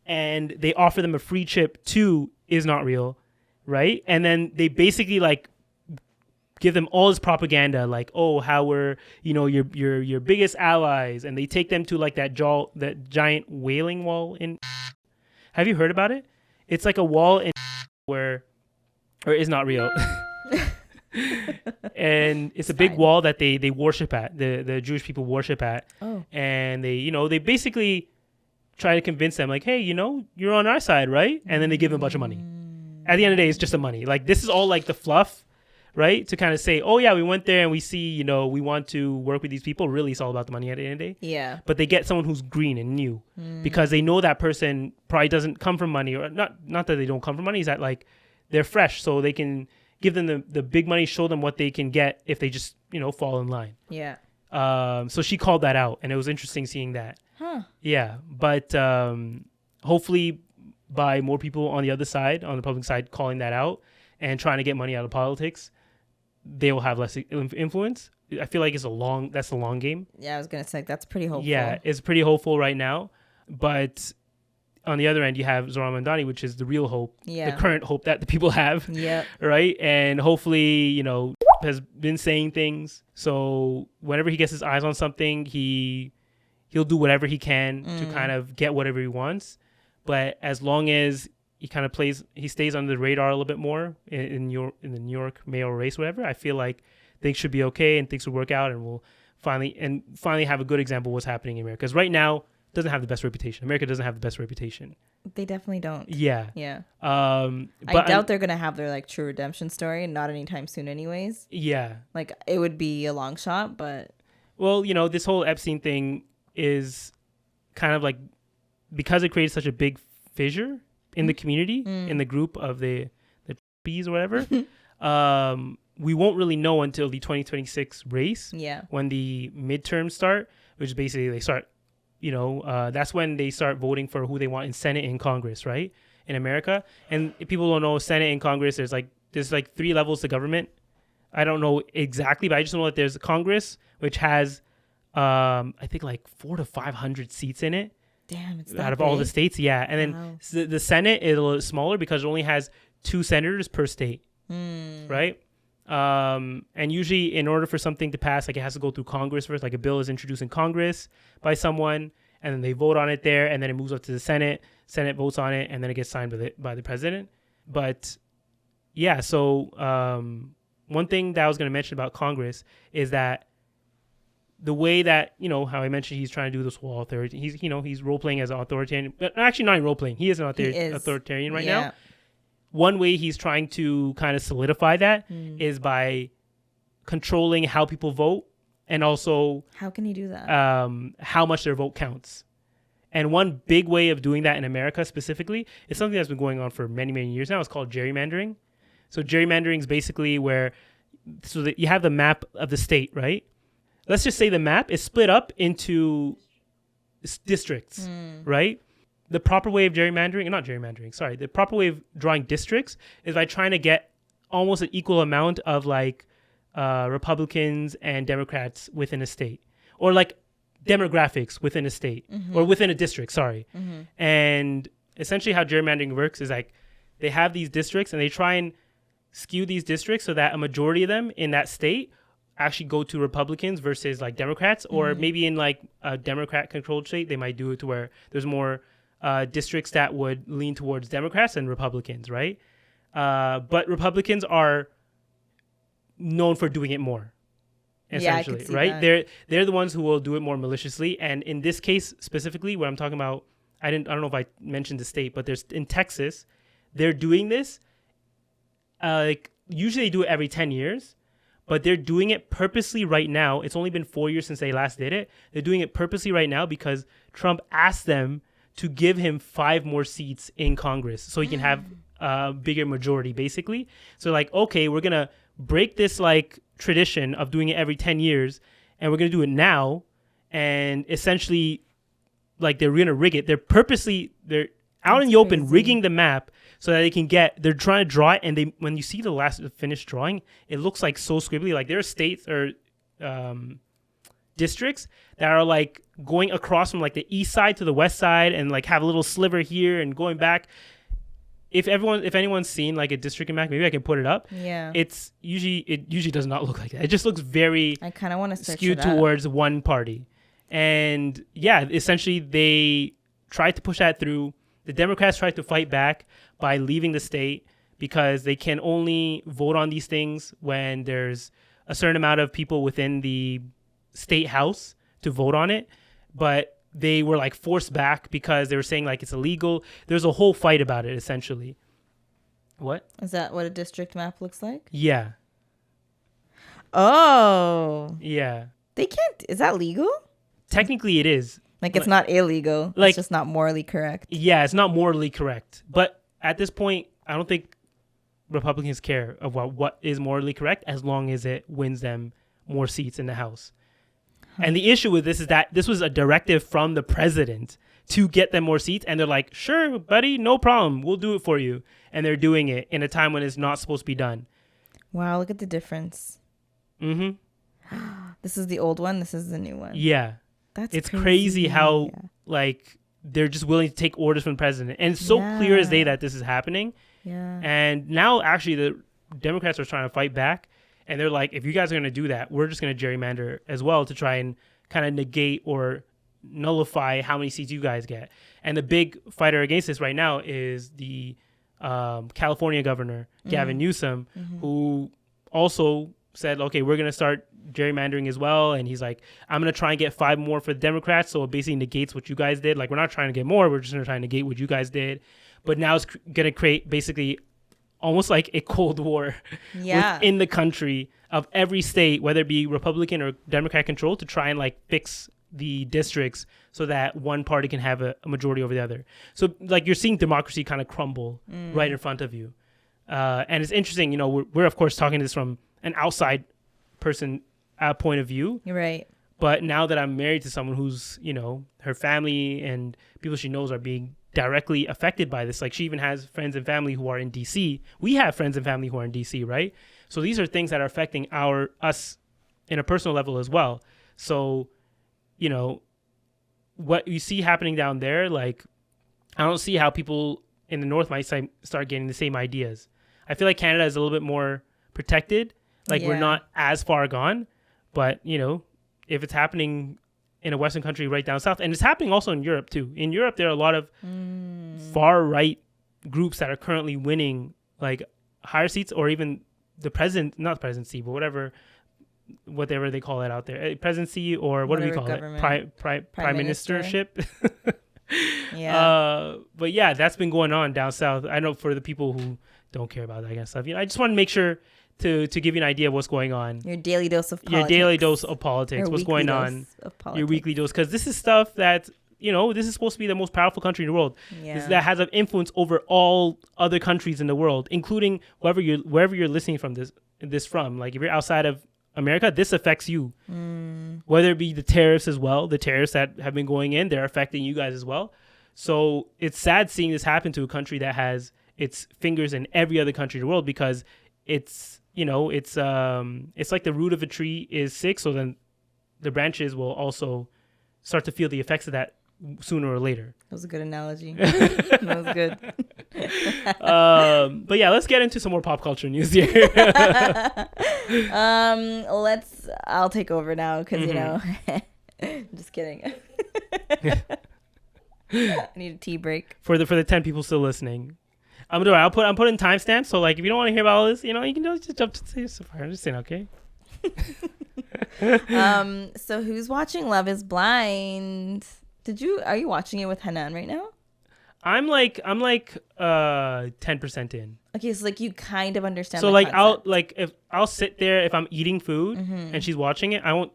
and they offer them a free trip to Is Not Real, right? And then they basically like give them all this propaganda, like, oh, how we're, your biggest allies, and they take them to like that giant wailing wall in. Have you heard about it? It's like a wall in or Is Not Real, and it's a big wall that they worship at. The Jewish people worship at, and they basically try to convince them, like, hey, you're on our side, right? And then they give them a bunch of money. At the end of the day, it's just the money. Like this is all like the fluff. Right? To kind of say, oh, yeah, we went there and we see, we want to work with these people. Really, it's all about the money at the end of the day. Yeah. But they get someone who's green and new because they know that person probably doesn't come from money, or not that they don't come from money, is that like they're fresh. So they can give them the big money, show them what they can get if they just, fall in line. Yeah. So she called that out, and it was interesting seeing that. Huh. Yeah. But hopefully by more people on the other side, on the Republican side, calling that out, and trying to get money out of politics, they will have less influence. I feel like that's a long game. Yeah, I was going to say that's pretty hopeful. Yeah, it's pretty hopeful right now. But on the other end, you have Zohran Mamdani, which is the real hope, the current hope that the people have. Yeah. Right? And hopefully, has been saying things. So whenever he gets his eyes on something, he'll do whatever he can to kind of get whatever he wants. But as long as he stays under the radar a little bit more in the New York mayoral race, whatever, I feel like things should be okay and things will work out, and we'll finally have a good example of what's happening in America. Because right now, it doesn't have the best reputation. America doesn't have the best reputation. They definitely don't. Yeah. Yeah. But I doubt they're gonna have their like true redemption story. Not anytime soon, anyways. Yeah. Like it would be a long shot, but. Well, this whole Epstein thing is kind of like, because it created such a big fissure in the community, in the group of the bees or whatever. We won't really know until the 2026 race. Yeah. When the midterms start, which is basically they start, that's when they start voting for who they want in Senate and Congress, right? In America. And if people don't know, Senate and Congress, there's like 3 levels to government. I don't know exactly, but I just know that there's Congress, which has, I think like 400 to 500 seats in it. Damn, it's that out of big? All the states, yeah. And then the Senate is a little smaller because it only has 2 senators per state, right? And usually in order for something to pass, like it has to go through Congress first. Like a bill is introduced in Congress by someone, and then they vote on it there, and then it moves up to the Senate. Senate votes on it, and then it gets signed by the president. But yeah, so one thing that I was going to mention about Congress is that the way that, how I mentioned he's trying to do this whole authority, he's role playing as an authoritarian, but actually not even role playing. He is an authoritarian right now. One way he's trying to kind of solidify that is by controlling how people vote, and also how can he do that? How much their vote counts. And one big way of doing that in America specifically is something that's been going on for many, many years now. It's called gerrymandering. So gerrymandering is basically where you have the map of the state, right? Let's just say the map is split up into districts, right? The proper way of the proper way of drawing districts is by trying to get almost an equal amount of like Republicans and Democrats within a state, or like demographics within a state, or within a district, sorry. And essentially how gerrymandering works is like they have these districts and they try and skew these districts so that a majority of them in that state actually go to Republicans versus like Democrats, or maybe in like a Democrat controlled state, they might do it to where there's more districts that would lean towards Democrats and Republicans, right? But Republicans are known for doing it more, essentially, right? That. They're the ones who will do it more maliciously. And in this case specifically, what I'm talking about, I don't know if I mentioned the state, but there's in Texas, they're doing this. Like usually they do it every 10 years. But they're doing it purposely right now. It's only been 4 years since they last did it. They're doing it purposely right now because Trump asked them to give him 5 more seats in Congress so he can have a bigger majority, basically. So like, okay, we're going to break this like tradition of doing it every 10 years, and we're going to do it now. And essentially, like they're going to rig it. They're out in the open rigging the map so that they're trying to draw it, and when you see the last finished drawing, it looks like so squibbly. Like there are states or districts that are like going across from like the east side to the west side, and like have a little sliver here and going back. If anyone's seen like a district map, maybe I can put it up. Yeah. It usually does not look like that. It just looks very I kind of want to skewed towards one party. And yeah, essentially they tried to push that through. The Democrats tried to fight back by leaving the state because they can only vote on these things when there's a certain amount of people within the state house to vote on it. But they were like forced back because they were saying like it's illegal. There's a whole fight about it, essentially. What? Is that what a district map looks like? Yeah. Oh. Yeah. They can't. Is that legal? Technically it is. Like it's not illegal. Like, it's just not morally correct. Yeah, it's not morally correct. But at this point, I don't think Republicans care about what is morally correct as long as it wins them more seats in the House. And the issue with this is that this was a directive from the president to get them more seats. And they're like, sure, buddy, no problem. We'll do it for you. And they're doing it in a time when it's not supposed to be done. Wow, look at the difference. Mm-hmm. This is the old one. This is the new one. Yeah. It's crazy how, like, they're just willing to take orders from the president. And it's so clear as day that this is happening. Yeah. And now, actually, the Democrats are trying to fight back. And they're like, if you guys are going to do that, we're just going to gerrymander as well to try and kind of negate or nullify how many seats you guys get. And the big fighter against this right now is the California governor, Gavin Newsom, who also said, okay, we're going to start gerrymandering as well. And he's like, I'm going to try and get 5 more for the Democrats. So it basically negates what you guys did. Like, we're not trying to get more. We're just going to try and negate what you guys did. But now it's going to create basically almost like a Cold War within the country of every state, whether it be Republican or Democrat control, to try and like fix the districts so that one party can have a majority over the other. So like you're seeing democracy kind of crumble right in front of you. And it's interesting, you know, we're of course talking this from an outside person point of view. You're right. But now that I'm married to someone who's, you know, her family and people she knows are being directly affected by this. Like she even has friends and family who are in DC. We have friends and family who are in DC, right? So these are things that are affecting us in a personal level as well. So, you know, what you see happening down there, like, I don't see how people in the North might start getting the same ideas. I feel like Canada is a little bit more protected. Like we're not as far gone, but you know, if it's happening in a Western country right down south, and it's happening also in Europe too. In Europe, there are a lot of far right groups that are currently winning like higher seats, or even the not presidency, but whatever they call it out there, presidency, or what do we call it? Prime ministership. But yeah, that's been going on down south. I know for the people who don't care about that kind of stuff, you know, I just want to make sure to give you an idea of what's going on. Your daily dose of politics. Your daily dose of politics. What's going on. Your weekly dose. Because this is stuff that, you know, this is supposed to be the most powerful country in the world. Yeah. That has an influence over all other countries in the world, including wherever you're listening from this from. Like if you're outside of America, this affects you. Whether it be the tariffs as well. The tariffs that have been going in, they're affecting you guys as well. So it's sad seeing this happen to a country that has its fingers in every other country in the world, because it's, you know, it's like the root of a tree is sick, so then the branches will also start to feel the effects of that sooner or later. That was a good analogy. That was good. But yeah, let's get into some more pop culture news here. I'll take over now because you know, just kidding. I need a tea break for the 10 people still listening. I'm putting timestamps, so like if you don't want to hear about all this, you know, you can just jump to say so far. I'm just saying, okay. So who's watching Love Is Blind? Are you watching it with Hanan right now? I'm like 10% in. Okay, so like you kind of understand. So like concept. I'll sit there if I'm eating food and she's watching it, I won't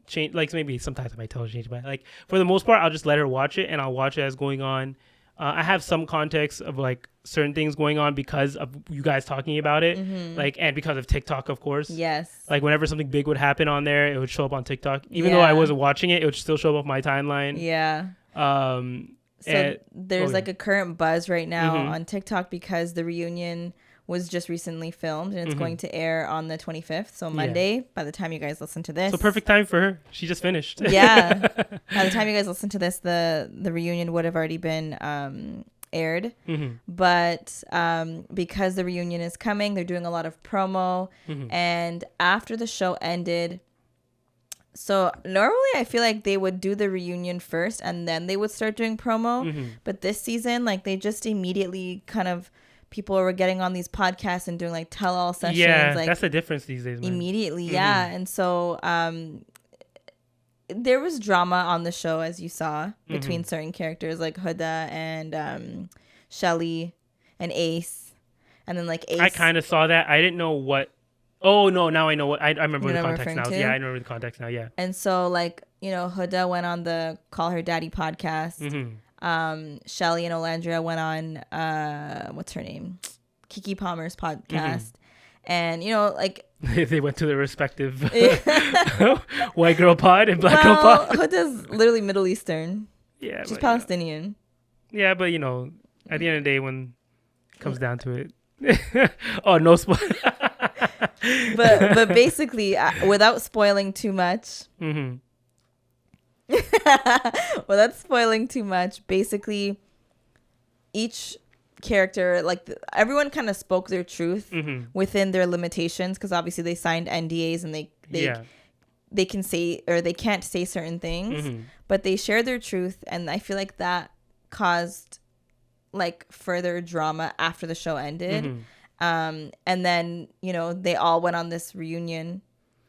change. Like maybe sometimes I might tell her to change, but like for the most part, I'll just let her watch it and I'll watch it as going on. I have some context of like certain things going on because of you guys talking about it, like, and because of TikTok, of course. Yes. Like whenever something big would happen on there, it would show up on TikTok. Even though I wasn't watching it, it would still show up on my timeline. Yeah. So there's like a current buzz right now on TikTok because the reunion was just recently filmed and it's going to air on the 25th. So Monday, by the time you guys listen to this. So perfect time for her. She just finished. Yeah. By the time you guys listen to this, the reunion would have already been aired. But because the reunion is coming, they're doing a lot of promo. And after the show ended, so normally I feel like they would do the reunion first and then they would start doing promo. But this season, like they just immediately kind of, people were getting on these podcasts and doing like tell-all sessions. Yeah, like, that's the difference these days, man. Immediately, yeah. And so there was drama on the show, as you saw, between certain characters like Huda and Shelly and Ace. And then like Ace. I kind of saw that. I didn't know what. Oh, no, now I know what. I remember the context now. Yeah, I remember the context now, yeah. And so like, you know, Huda went on the Call Her Daddy podcast. Shelly and Olandria went on what's her name, Keke Palmer's podcast, and you know, like they went to their respective white girl pod and black girl pod. Huda's literally Middle Eastern. Yeah, she's Palestinian. Yeah, but at the end of the day, when it comes down to it, oh no spoil. but basically, without spoiling too much. Without spoiling too much, basically, each character, like everyone kind of spoke their truth within their limitations, because obviously they signed NDAs and they can say, or they can't say certain things, but they shared their truth, and I feel like that caused like further drama after the show ended. And then they all went on this reunion,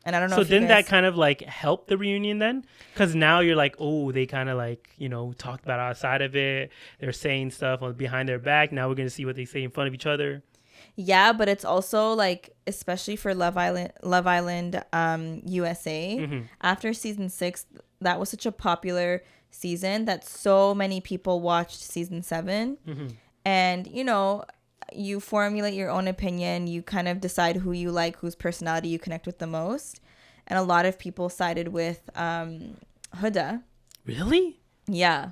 and I don't know. So didn't that kind of like help the reunion then? Because now you're like, oh, they kind of like talked about outside of it. They're saying stuff behind their back. Now we're gonna see what they say in front of each other. Yeah, but it's also like, especially for Love Island USA, after season 6, that was such a popular season that so many people watched season 7. And you formulate your own opinion. You kind of decide who you like, whose personality you connect with the most. And a lot of people sided with Huda. Really? Yeah.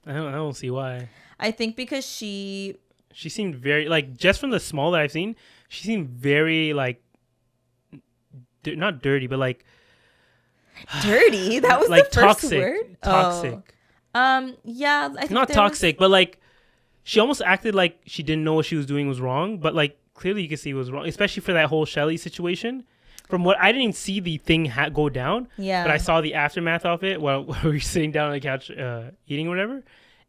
I don't see why. I think because she seemed very, like, just from the small that I've seen, she seemed very, like, not dirty, but like dirty. That was like the first word. Toxic. Yeah. I think not toxic, but like she almost acted like she didn't know what she was doing was wrong, but like clearly you could see it was wrong, especially for that whole Shelly situation. From what I didn't see the thing go down, but I saw the aftermath of it while we were sitting down on the couch eating or whatever.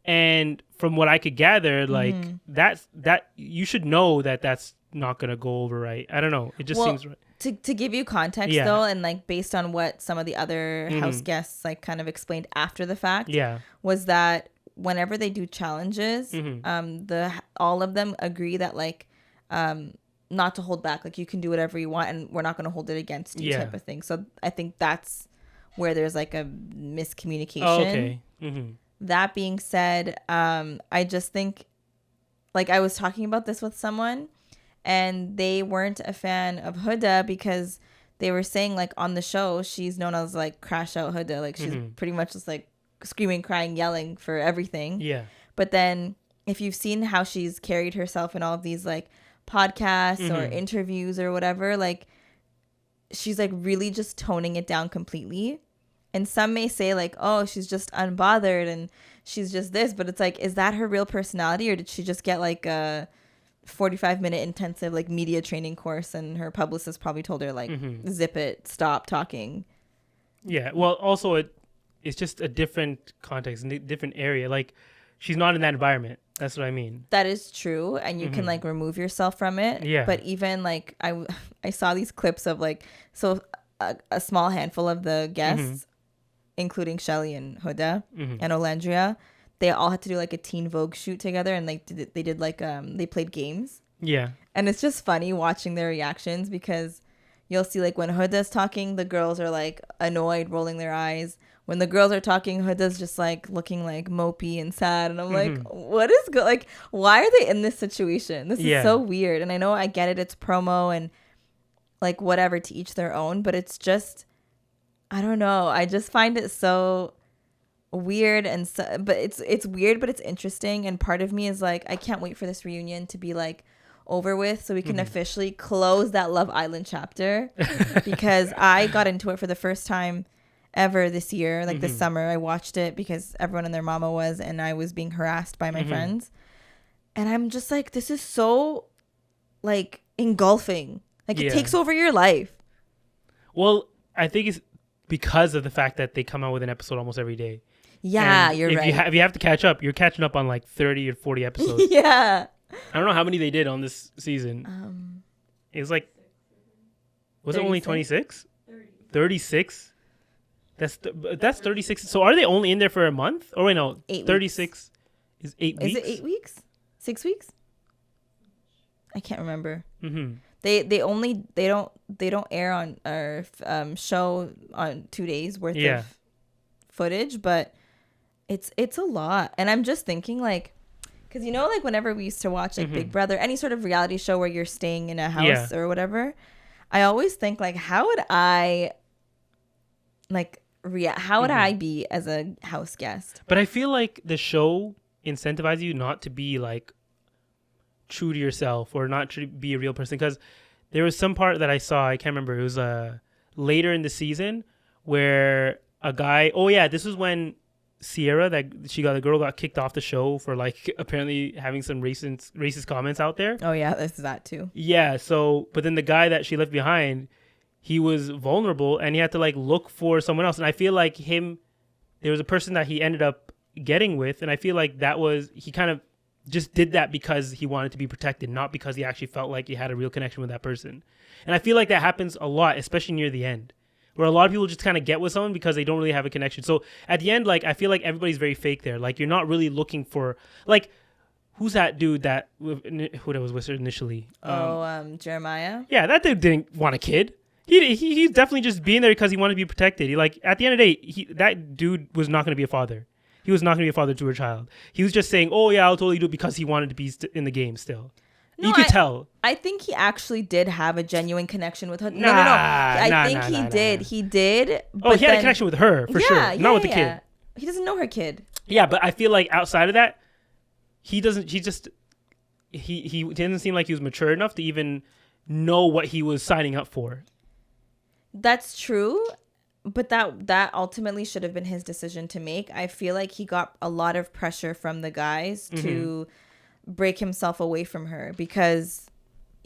And from what I could gather, like that you should know that that's not gonna go over right. I don't know. It just seems right. To give you context though, and like based on what some of the other house guests like kind of explained after the fact, was that whenever they do challenges, all of them agree that like not to hold back, like you can do whatever you want and we're not going to hold it against you type of thing. So I think that's where there's like a miscommunication. Oh, okay. That being said, I just think, like, I was talking about this with someone and they weren't a fan of Huda because they were saying like on the show she's known as like Crash Out Huda, like she's pretty much just like screaming, crying, yelling for everything. But then if you've seen how she's carried herself in all of these like podcasts or interviews or whatever, like she's like really just toning it down completely. And some may say like, oh, she's just unbothered and she's just this, but it's like, is that her real personality, or did she just get like a 45-minute intensive like media training course and her publicist probably told her like, zip it, stop talking? Yeah, well, also it's just a different context, a different area. Like she's not in that environment. That's what I mean. That is true, and you can like remove yourself from it. Yeah. But even like I saw these clips of like, so a small handful of the guests, including Shelly and Huda and Olandria, they all had to do like a Teen Vogue shoot together, and like they did like they played games. Yeah. And it's just funny watching their reactions because you'll see like when Huda's talking, the girls are like annoyed, rolling their eyes. When the girls are talking, Huda's just like looking like mopey and sad. And I'm like, what is good? Like, why are they in this situation? This is so weird. And I know I get it. It's promo and like whatever, to each their own. But it's just, I don't know. I just find it so weird. And so, but it's weird, but it's interesting. And part of me is like, I can't wait for this reunion to be like over with so we can officially close that Love Island chapter. Because I got into it for the first time ever this year, like this summer. I watched it because everyone and their mama was, and I was being harassed by my friends, and I'm just like, this is so like engulfing, like it takes over your life. Well, I think it's because of the fact that they come out with an episode almost every day. Yeah, and you're right. If you have to catch up, you're catching up on like 30 or 40 episodes. I don't know how many they did on this season. It was like, was 36? It only 26? 36? That's 36. So are they only in there for a month? Or wait, no, 8 36 weeks. Is 8 weeks? Is it 8 weeks? 6 weeks? I can't remember. They don't air on or show on 2 days worth of footage, but it's a lot. And I'm just thinking like, because like whenever we used to watch like Big Brother, any sort of reality show where you're staying in a house or whatever, I always think like, how would I like How would I be as a house guest? But I feel like the show incentivizes you not to be like true to yourself or not to be a real person, because there was some part that I saw, I can't remember, it was later in the season where a guy, this was when Sierra, the girl got kicked off the show for like apparently having some racist comments out there. Oh yeah, there's that too. Yeah, so but then the guy that she left behind, he was vulnerable and he had to like look for someone else. And I feel like there was a person that he ended up getting with, and I feel like he kind of just did that because he wanted to be protected, not because he actually felt like he had a real connection with that person. And I feel like that happens a lot, especially near the end, where a lot of people just kind of get with someone because they don't really have a connection. So at the end, like, I feel like everybody's very fake there. Like, you're not really looking for, like, who's that dude who was with her initially? Jeremiah? Yeah, that dude didn't want a kid. He's definitely just being there because he wanted to be protected. At the end of the day, that dude was not going to be a father. He was not going to be a father to her child. He was just saying, oh, yeah, I'll totally do it because he wanted to be in the game still. No, you could tell. I think he actually did have a genuine connection with her. No. I think he did. He did. But he had a connection with her, for sure. Not with the kid. He doesn't know her kid. Yeah, but I feel like outside of that, he doesn't seem like he was mature enough to even know what he was signing up for. That's true. But that ultimately should have been his decision to make. I feel like he got a lot of pressure from the guys to break himself away from her because,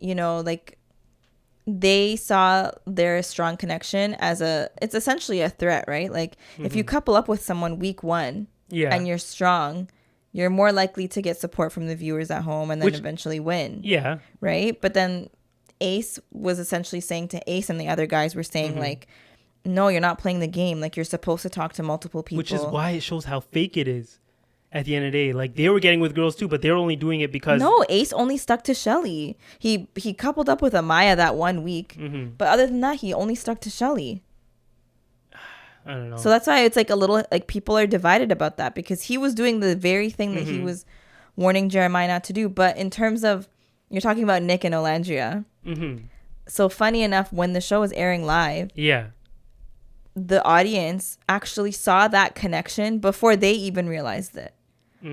like, they saw their strong connection as it's essentially a threat, right? Like, if you couple up with someone week one and you're strong, you're more likely to get support from the viewers at home and then eventually win. Yeah. Right? But then Ace was essentially saying to Ace, and the other guys were saying, like, no, you're not playing the game. Like, you're supposed to talk to multiple people. Which is why it shows how fake it is at the end of the day. Like, they were getting with girls too, but they were only doing it because... No, Ace only stuck to Shelly. He coupled up with Amaya that 1 week. But other than that, he only stuck to Shelly. I don't know. So that's why it's like a little... Like, people are divided about that because he was doing the very thing that he was warning Jeremiah not to do. But in terms of... You're talking about Nick and Olandria. So funny enough, when the show was airing live... Yeah. The audience actually saw that connection before they even realized it.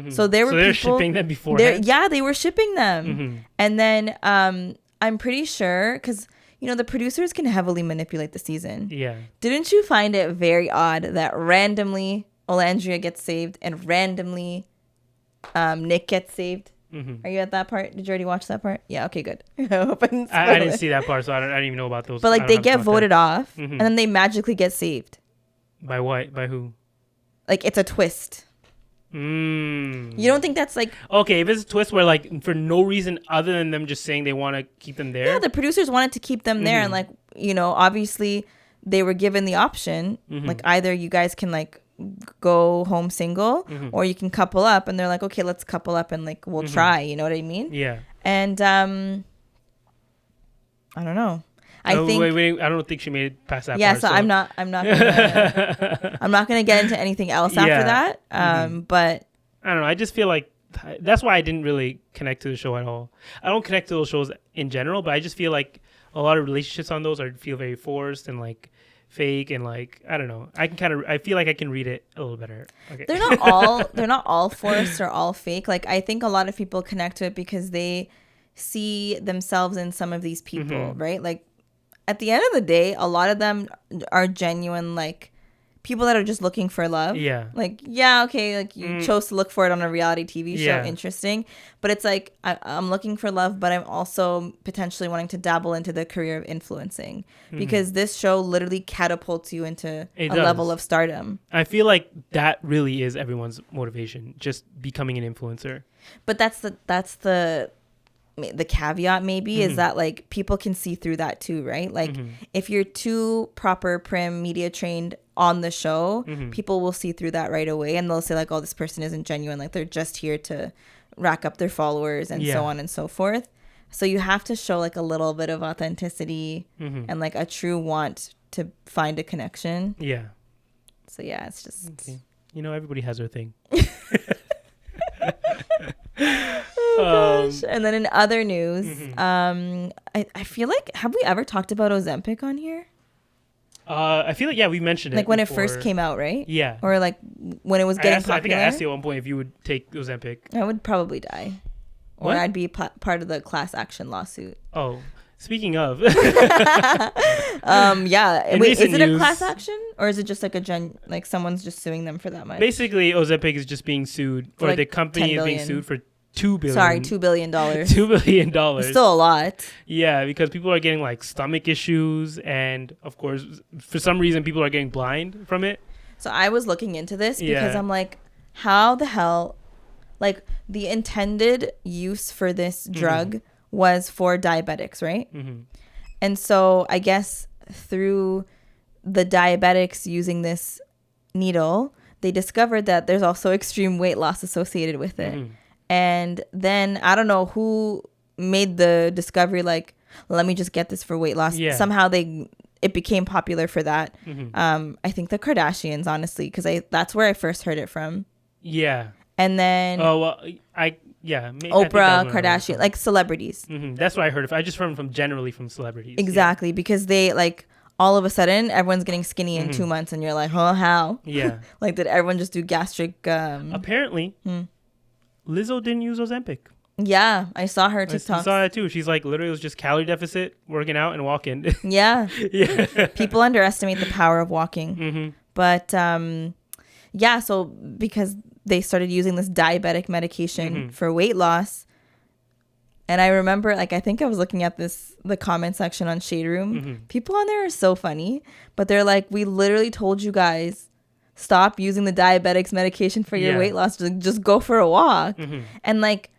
So there were people shipping them beforehand? Yeah, they were shipping them. And then I'm pretty sure, because, the producers can heavily manipulate the season. Yeah. Didn't you find it very odd that randomly Olandria gets saved and randomly Nick gets saved? Are you at that part? Did you already watch that part? Yeah, okay, good. I didn't see that part, so I don't even know about those. But like, they get voted off, and then they magically get saved. By what? By who? Like, it's a twist. You don't think that's like... Okay, if it's a twist where, like, for no reason other than them just saying they want to keep them there. Yeah, the producers wanted to keep them there, and like, obviously they were given the option, like, either you guys can like go home single or you can couple up, and they're like, okay, let's couple up and like we'll try, you know what I mean? Yeah. And I don't know. I don't think she made it past that part. So I'm not gonna get into anything else after that. But I don't know. I just feel like that's why I didn't really connect to the show at all. I don't connect to those shows in general, but I just feel like a lot of relationships on those feel very forced and like fake, and like, I don't know. I feel like I can read it a little better. Okay. They're not all forced or all fake. Like, I think a lot of people connect to it because they see themselves in some of these people, right? Like, at the end of the day, a lot of them are genuine, like, people that are just looking for love. Yeah. Like, yeah, okay, like, you chose to look for it on a reality TV show. Interesting. But it's like, I'm looking for love, but I'm also potentially wanting to dabble into the career of influencing. Because this show literally catapults you into a level of stardom. I feel like that really is everyone's motivation, just becoming an influencer. But that's the caveat maybe is that like people can see through that too, right? Like if you're too proper prim media trained on the show, people will see through that right away, and they'll say like, oh, this person isn't genuine, like they're just here to rack up their followers and so on and so forth. So you have to show like a little bit of authenticity and like a true want to find a connection. Yeah. So yeah, it's just okay. Everybody has their thing. Oh gosh. And then in other news, I feel like, have we ever talked about Ozempic on here? I feel like, we mentioned it. Like when before. it first came out, right? Yeah. Or like when it was getting popular. I think I asked you at one point if you would take Ozempic. I would probably die. Or I'd be part of the class action lawsuit. Oh, speaking of. Wait, is it a class action? Or is it just like someone's just suing them for that much? Basically, Ozempic is just being sued, or like the company is being sued for $2 billion. Sorry, $2 billion. $2 billion. It's still a lot. Yeah, because people are getting like stomach issues, and of course, for some reason, people are getting blind from it. So I was looking into this because I'm like, how the hell, like the intended use for this drug was for diabetics, right? Mm-hmm. And so I guess through the diabetics using this needle, they discovered that there's also extreme weight loss associated with it. Mm-hmm. And then I don't know who made the discovery, like, let me just get this for weight loss. Yeah. Somehow it became popular for that. Mm-hmm. I think the Kardashians, honestly, because that's where I first heard it from. Yeah. And then Oprah, Kardashian, like celebrities. Mm-hmm. That's what I heard of. I just heard from generally from celebrities. Exactly, because they like all of a sudden everyone's getting skinny in 2 months, and you're like, oh, how? Yeah. Like, did everyone just do gastric? Apparently. Lizzo didn't use Ozempic. Yeah, I saw her TikTok. I saw that too. She's like, literally, it was just calorie deficit, working out, and walking. Yeah. People underestimate the power of walking. Mm-hmm. But so because they started using this diabetic medication for weight loss, and I remember, like, I think I was looking at the comment section on Shade Room. Mm-hmm. People on there are so funny, but they're like, we literally told you guys, stop using the diabetics medication for your weight loss. Just go for a walk. Mm-hmm. And like,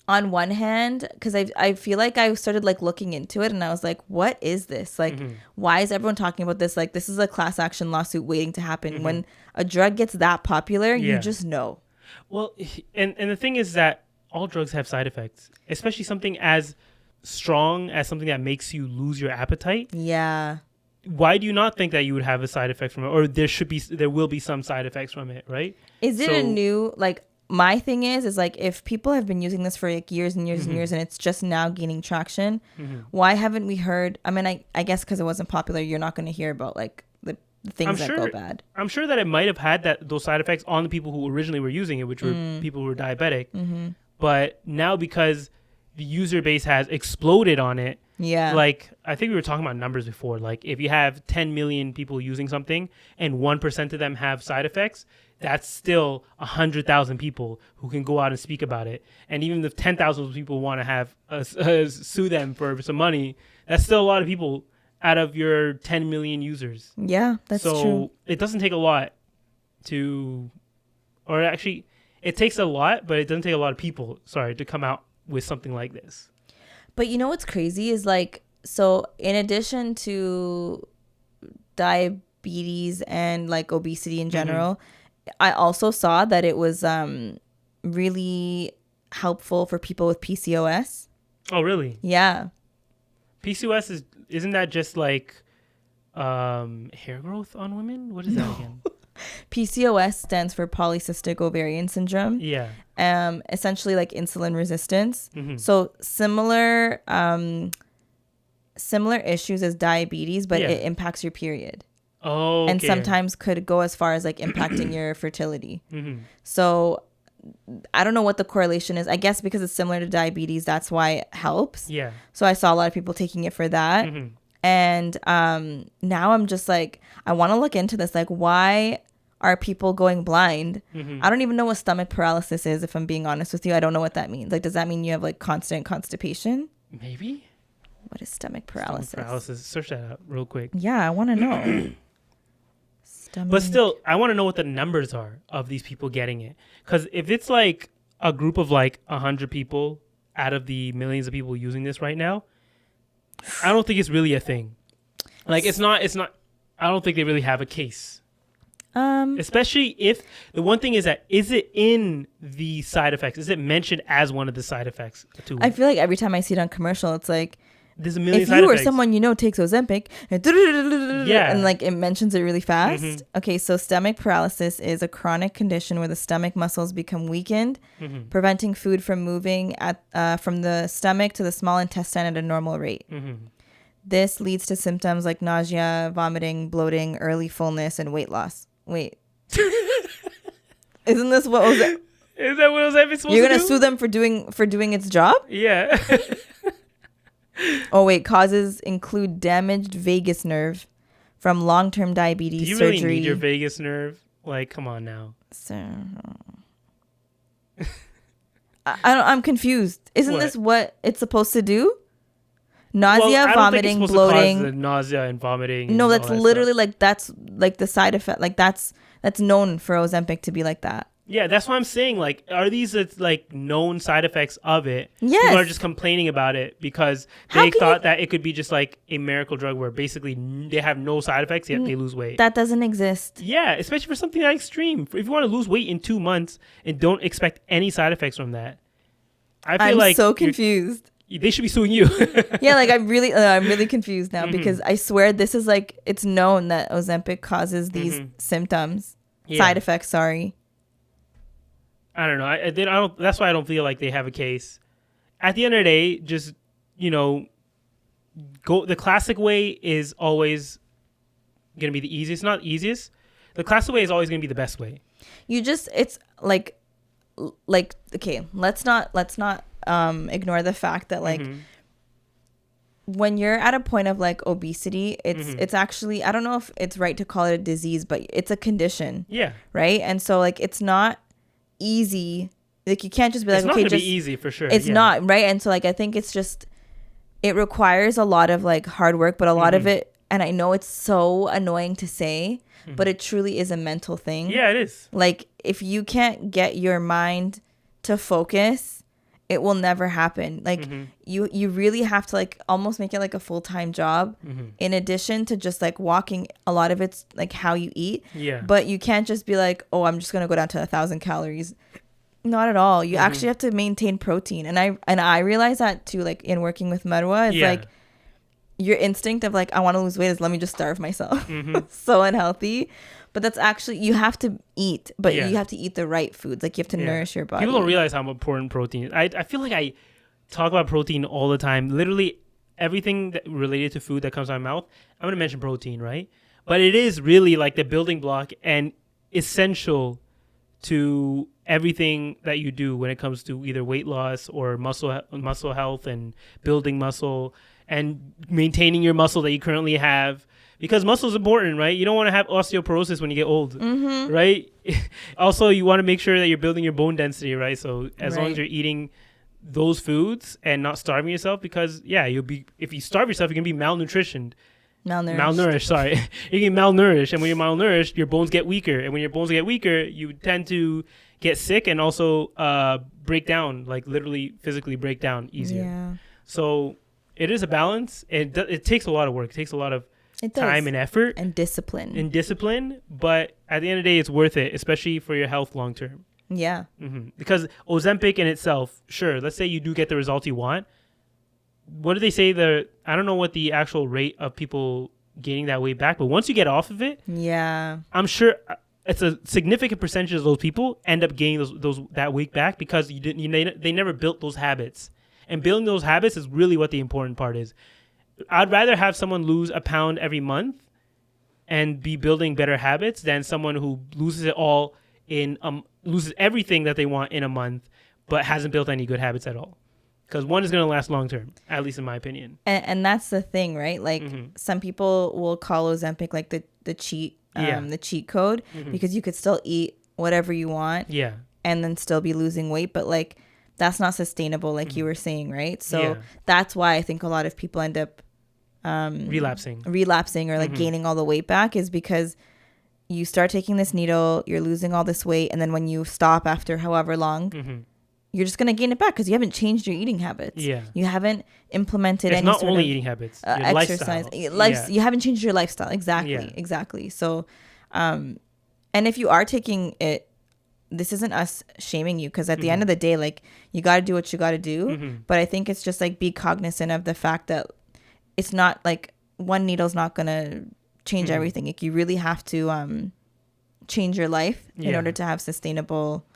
on one hand, because I feel like I started like looking into it, and I was like, what is this? Like, why is everyone talking about this? Like, this is a class action lawsuit waiting to happen. Mm-hmm. When a drug gets that popular, you just know. Well, and the thing is that all drugs have side effects, especially something as strong as something that makes you lose your appetite. Yeah. Why do you not think that you would have a side effect from it, or there will be some side effects from it, right? Is it a new, like, my thing is like, if people have been using this for like years and years and years, and it's just now gaining traction, why haven't we heard? I mean, I guess because it wasn't popular, you're not going to hear about like the things that go bad. I'm sure that it might have had those side effects on the people who originally were using it, which were people who were diabetic. Mm-hmm. But now, because the user base has exploded on it, like, I think we were talking about numbers before. Like, if you have 10 million people using something and 1% of them have side effects, that's still 100,000 people who can go out and speak about it. And even if 10,000 people want to have sue them for some money, that's still a lot of people out of your 10 million users. Yeah, that's true. So it doesn't take a lot or actually, it takes a lot, but it doesn't take a lot of people, to come out with something like this. But you know what's crazy is, like, so in addition to diabetes and like obesity in general, I also saw that it was really helpful for people with PCOS. Oh, really? Yeah. PCOS isn't that just like hair growth on women? What is that again? PCOS stands for polycystic ovarian syndrome. Yeah. Essentially like insulin resistance. Mm-hmm. So similar issues as diabetes, but it impacts your period. Oh, okay. And sometimes could go as far as like impacting your fertility. Mm-hmm. So I don't know what the correlation is. I guess because it's similar to diabetes, that's why it helps. Yeah. So I saw a lot of people taking it for that. Mm-hmm. And now I'm just like, I want to look into this. Like, why are people going blind? Mm-hmm. I don't even know what stomach paralysis is, if I'm being honest with you. I don't know what that means. Like, does that mean you have like constant constipation? Maybe. What is stomach paralysis? Stomach paralysis. Search that out real quick. Yeah, I want to know. But still, I want to know what the numbers are of these people getting it. Because if it's like a group of like 100 people out of the millions of people using this right now, I don't think it's really a thing. Like, it's not, I don't think they really have a case. Especially if, the one thing is that, is it in the side effects? Is it mentioned as one of the side effects too? I feel like every time I see it on commercial, it's like, there's a million if side you or effects. someone you know takes Ozempic, and like it mentions it really fast. Mm-hmm. Okay, so stomach paralysis is a chronic condition where the stomach muscles become weakened, preventing food from moving from the stomach to the small intestine at a normal rate. Mm-hmm. This leads to symptoms like nausea, vomiting, bloating, early fullness, and weight loss. Wait. Isn't this what was it? Is that what Ozempic's supposed to do? You're going to sue them for doing its job? Yeah. Oh, wait. Causes include damaged vagus nerve from long-term diabetes surgery. Do you really need your vagus nerve? Like, come on now. So, I'm confused. Isn't this what it's supposed to do? Nausea, vomiting, bloating. To cause nausea and vomiting. No, that's literally like that's like the side effect. Like that's known for Ozempic to be like that. Yeah, that's what I'm saying. Like, are these like known side effects of it? Yes. People are just complaining about it because they thought that it could be just like a miracle drug where basically they have no side effects yet they lose weight. That doesn't exist. Yeah, especially for something that extreme. If you want to lose weight in 2 months and don't expect any side effects from that, I'm so confused. They should be suing you. Yeah, like I'm really confused now because I swear this is like it's known that Ozempic causes these symptoms, side effects. Sorry. I don't know. I don't. That's why I don't feel like they have a case. At the end of the day, just go. The classic way is always gonna be the easiest. Not easiest. The classic way is always gonna be the best way. It's like okay. Let's not ignore the fact that like when you're at a point of like obesity, it's actually, I don't know if it's right to call it a disease, but it's a condition. Yeah. Right. And so like it's not easy. Like you can't just be like, it's okay, not gonna be easy for sure. It's not, right? And so like I think it's just, it requires a lot of like hard work, but a lot of it, and I know it's so annoying to say, but it truly is a mental thing. Yeah, it is. Like if you can't get your mind to focus, it will never happen. Like you really have to like almost make it like a full-time job in addition to just like walking. A lot of it's like how you eat. Yeah. But you can't just be like, oh, I'm just going to go down to 1,000 calories. Not at all. You actually have to maintain protein. And I realize that too, like in working with Marwa, it's like your instinct of like, I want to lose weight is let me just starve myself. So unhealthy. But that's actually, you have to eat, but you have to eat the right foods. Like you have to nourish your body. People don't realize how important protein is. I feel like I talk about protein all the time. Literally everything that related to food that comes out of my mouth, I'm going to mention protein, right? But it is really like the building block and essential to everything that you do when it comes to either weight loss or muscle health and building muscle and maintaining your muscle that you currently have. Because muscle is important, right? You don't want to have osteoporosis when you get old, right? Also, you want to make sure that you're building your bone density, right? So as long as you're eating those foods and not starving yourself, because you'll be, if you starve yourself, you're gonna be malnutritioned. Malnourished, sorry. You get malnourished, and when you're malnourished, your bones get weaker, and when your bones get weaker, you tend to get sick and also break down, like literally physically break down easier. Yeah. So it is a balance. It takes a lot of work. It takes a lot of time and effort and discipline. But at the end of the day, it's worth it, especially for your health long term. Yeah. Because Ozempic in itself, sure, let's say you do get the results you want. What do they say? I don't know what the actual rate of people gaining that weight back, but once you get off of it, I'm sure it's a significant percentage of those people end up gaining that weight back because they never built those habits. And building those habits is really what the important part is. I'd rather have someone lose a pound every month and be building better habits than someone who loses it all loses everything that they want in a month, but hasn't built any good habits at all. Because one is going to last long term, at least in my opinion. And that's the thing, right? Like some people will call Ozempic like the cheat code because you could still eat whatever you want and then still be losing weight. But like that's not sustainable, like you were saying, right? So that's why I think a lot of people end up relapsing or like gaining all the weight back is because you start taking this needle, you're losing all this weight, and then when you stop after however long, you're just going to gain it back because you haven't changed your eating habits. Yeah. You haven't implemented any not sort only of eating habits, your exercise. You haven't changed your lifestyle. Exactly. So, and if you are taking it, this isn't us shaming you because at the end of the day, like you got to do what you got to do. But I think it's just like be cognizant of the fact that it's not like one needle's not going to change everything. Like you really have to change your life in order to have sustainable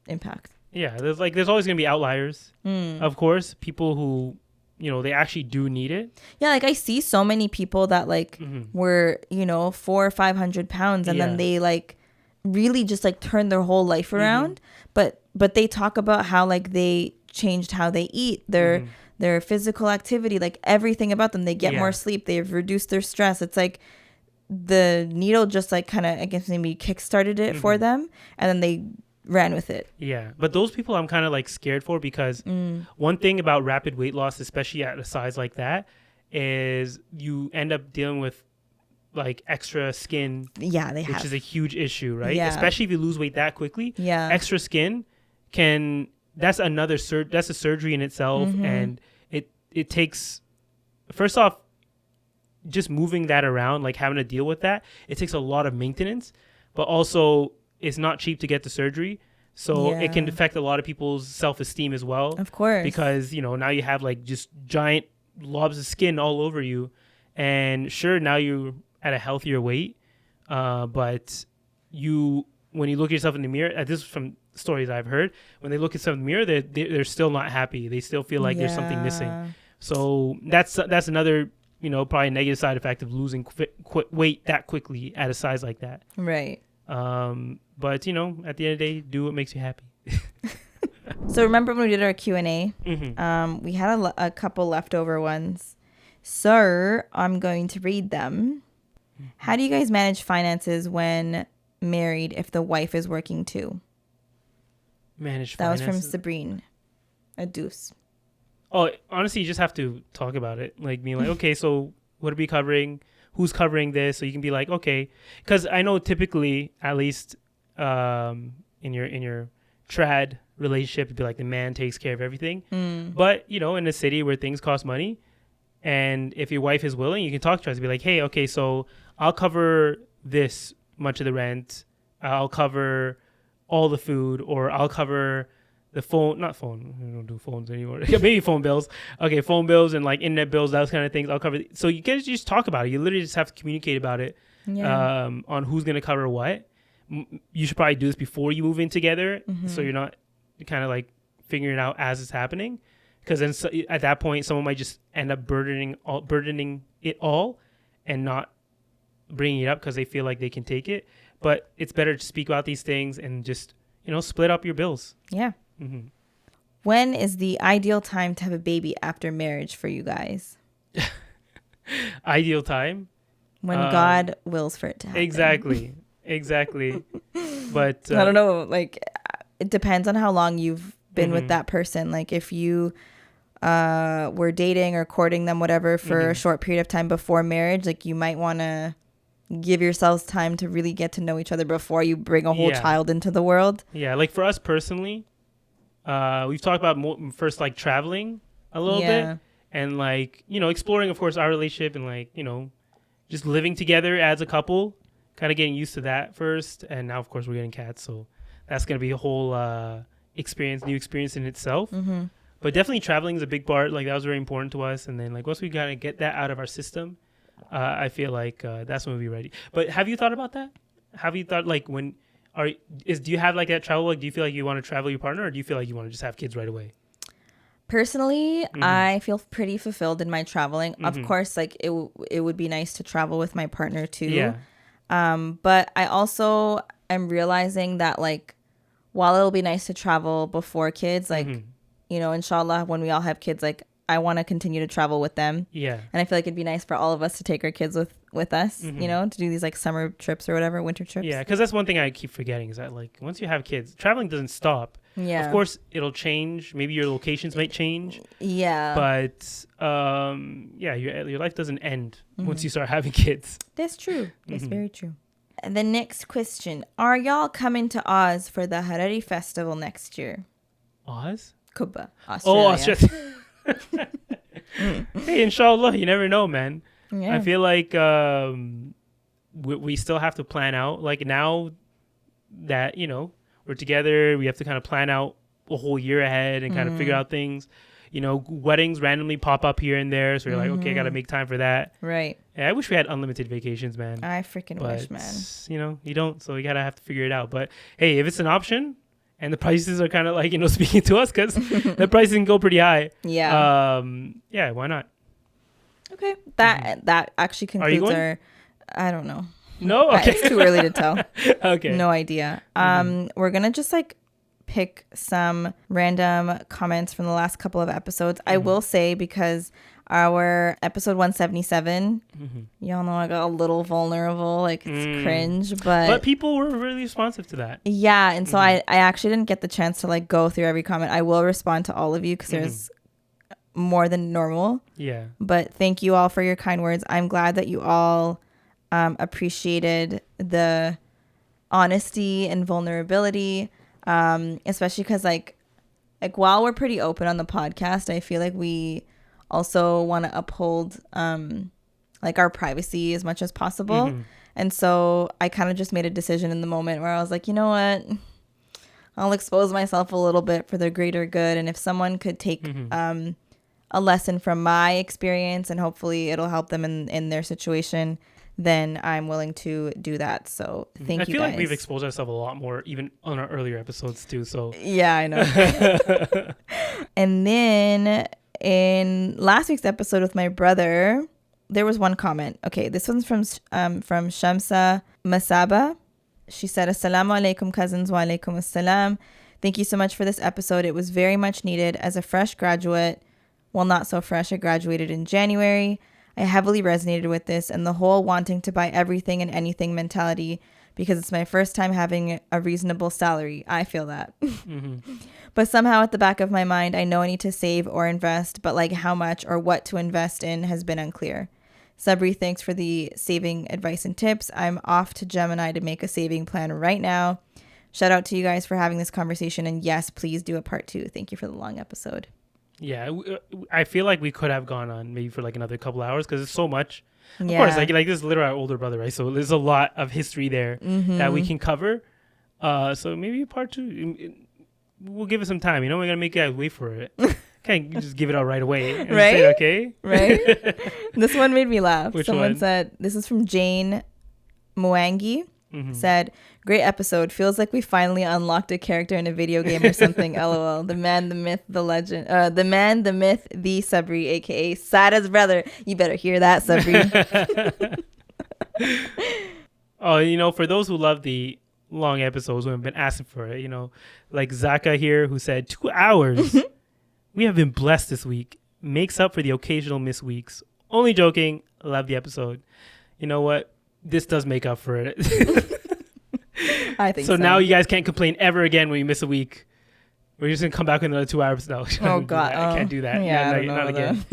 impact. Yeah, there's always going to be outliers. Of course, people who they actually do need it. Yeah, like I see so many people that like were 400 or 500 pounds and then they like really just like turned their whole life around. But they talk about how like they changed how they eat, their physical activity, like everything about them. They get more sleep, they've reduced their stress. It's like the needle just like kind of, I guess, maybe kickstarted it for them, and then they ran with it. Yeah, but those people I'm kind of like scared for, because one thing about rapid weight loss, especially at a size like that, is you end up dealing with like extra skin, which is a huge issue, right? Especially if you lose weight that quickly. Extra skin that's a surgery in itself, and it takes, first off, just moving that around, like having to deal with that, it takes a lot of maintenance, but also it's not cheap to get the surgery. So it can affect a lot of people's self-esteem as well. Of course. Because, now you have like just giant blobs of skin all over you. And sure, now you're at a healthier weight. But when you look at yourself in the mirror, this is from stories I've heard, when they look at themselves in the mirror, they're still not happy. They still feel like there's something missing. So that's another, probably negative side effect of losing weight that quickly at a size like that. Right. But at the end of the day, do what makes you happy. So remember when we did our Q&A? We had a couple leftover ones. So I'm going to read them. How do you guys manage finances when married if the wife is working too? Manage finances? That was from Sabrine. A deuce. Oh, honestly, you just have to talk about it. Like being like, okay, so what are we covering? Who's covering this? So you can be like, okay, because I know typically, at least in your trad relationship, it'd be like the man takes care of everything. But in a city where things cost money, and if your wife is willing, you can talk to her and be like, hey, okay, so I'll cover this much of the rent, I'll cover all the food, or I'll cover the not phone, we don't do phones anymore. Maybe phone bills. Okay, phone bills and like internet bills, those kind of things. I'll cover. So you guys just talk about it. You literally just have to communicate about it on who's going to cover what. You should probably do this before you move in together, so you're not kind of like figuring it out as it's happening. Because then at that point, someone might just end up burdening it all and not bringing it up because they feel like they can take it. But it's better to speak about these things and just, split up your bills. Yeah. When is the ideal time to have a baby after marriage for you guys? Ideal time? When God wills for it to happen. Exactly. But I don't know. Like, it depends on how long you've been with that person. Like, if you were dating or courting them, whatever, for a short period of time before marriage, like, you might want to give yourselves time to really get to know each other before you bring a whole child into the world. Yeah, like for us personally, we've talked about first like traveling a little bit, and like exploring, of course, our relationship, and like just living together as a couple, kind of getting used to that first. And now, of course, we're getting cats, so that's gonna be a whole new experience in itself. But definitely traveling is a big part. Like that was very important to us. And then like once we gotta get that out of our system, I feel like that's when we'll be ready. But have you thought about that? Have you thought like do you have like that travel? Like, do you feel like you want to travel with your partner, or do you feel like you want to just have kids right away? Personally, I feel pretty fulfilled in my traveling. Of course, like it would be nice to travel with my partner too. Yeah. But I also am realizing that like while it'll be nice to travel before kids, like inshallah, when we all have kids, like I want to continue to travel with them. Yeah. And I feel like it'd be nice for all of us to take our kids with us, to do these like summer trips or whatever, winter trips. Yeah, because that's one thing I keep forgetting is that like once you have kids, traveling doesn't stop. Yeah. Of course, it'll change. Maybe your locations might change. Yeah. But your life doesn't end once you start having kids. That's true. That's very true. And the next question: are y'all coming to Oz for the Harari Festival next year? Oz? Kuba, Australia. Oh, Australia. Hey, inshallah, you never know, man. Yeah. I feel like we still have to plan out. Like now that we're together, we have to kind of plan out a whole year ahead and kind of figure out things. Weddings randomly pop up here and there, so you're like, okay, I gotta make time for that. Right. Yeah, I wish we had unlimited vacations, man. I freaking wish, man. You don't, so you gotta have to figure it out. But hey, if it's an option and the prices are kind of like, speaking to us, because the prices can go pretty high. Yeah. Yeah, why not? Okay. That actually concludes our, I don't know. No? Okay. It's too early to tell. Okay. No idea. We're going to just like pick some random comments from the last couple of episodes. I will say, because our episode 177, y'all know I got a little vulnerable, like it's cringe, but people were really responsive to that. Yeah, and so I actually didn't get the chance to like go through every comment. I will respond to all of you because there's more than normal. Yeah. But thank you all for your kind words. I'm glad that you all appreciated the honesty and vulnerability. Especially because like while we're pretty open on the podcast, I feel like we also want to uphold like our privacy as much as possible. And so I kind of just made a decision in the moment where I was like, you know what, I'll expose myself a little bit for the greater good. And if someone could take a lesson from my experience and hopefully it'll help them in their situation, then I'm willing to do that. So thank you guys. I feel like we've exposed ourselves a lot more even on our earlier episodes too. So yeah, I know. And then in last week's episode with my brother, there was one comment. Okay, this one's from Shamsa Masaba. She said, Assalamu alaikum cousins, wa alaikum assalam. Thank you so much for this episode. It was very much needed. As a fresh graduate, well, not so fresh, I graduated in January. I heavily resonated with this and the whole wanting to buy everything and anything mentality, because it's my first time having a reasonable salary. I feel that. But somehow at the back of my mind, I know I need to save or invest, but like how much or what to invest in has been unclear. Sabri, thanks for the saving advice and tips. I'm off to Gemini to make a saving plan right now. Shout out to you guys for having this conversation. And yes, please do a part 2. Thank you for the long episode. Yeah, I feel like we could have gone on maybe for like another couple hours because it's so much. Of course, like this is literally our older brother, right? So there's a lot of history there that we can cover. So maybe part 2, we'll give it some time. We're gonna make you guys wait for it. Can't just give it out right away. And right? Say, okay. Right. This one made me laugh. Someone said, this is from Jane Mwangi. Said, great episode. Feels like we finally unlocked a character in a video game or something. LOL. The man, the myth, the legend. The man, the myth, the Sabri, aka Sada's brother. You better hear that, Sabri. Oh, for those who love the long episodes who have been asking for it, like Zaka here who said 2 hours. We have been blessed this week. Makes up for the occasional missed weeks. Only joking. Love the episode. You know what? This does make up for it. I think so. So now you guys can't complain ever again when you miss a week. We're just going to come back with another 2 hours now. Oh, God. I can't do that. Yeah, not again.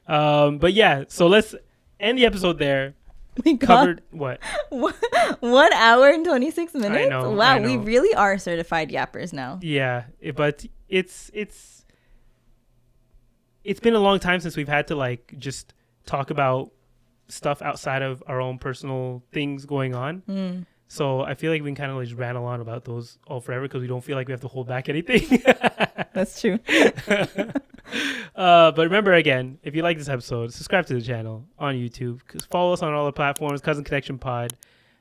But yeah, so let's end the episode there. We covered what? 1 hour and 26 minutes? I know. Wow, we really are certified yappers now. Yeah, but it's been a long time since we've had to like just talk about stuff outside of our own personal things going on. So I feel like we can kind of like just rattle on about those all forever because we don't feel like we have to hold back anything. That's true. But remember, again, if you like this episode, subscribe to the channel on YouTube. Follow us on all the platforms, Cousin Connection Pod.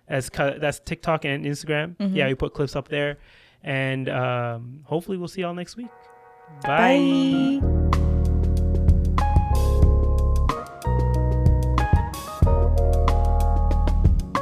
That's TikTok and Instagram. Yeah, we put clips up there. And hopefully we'll see y'all next week. Bye.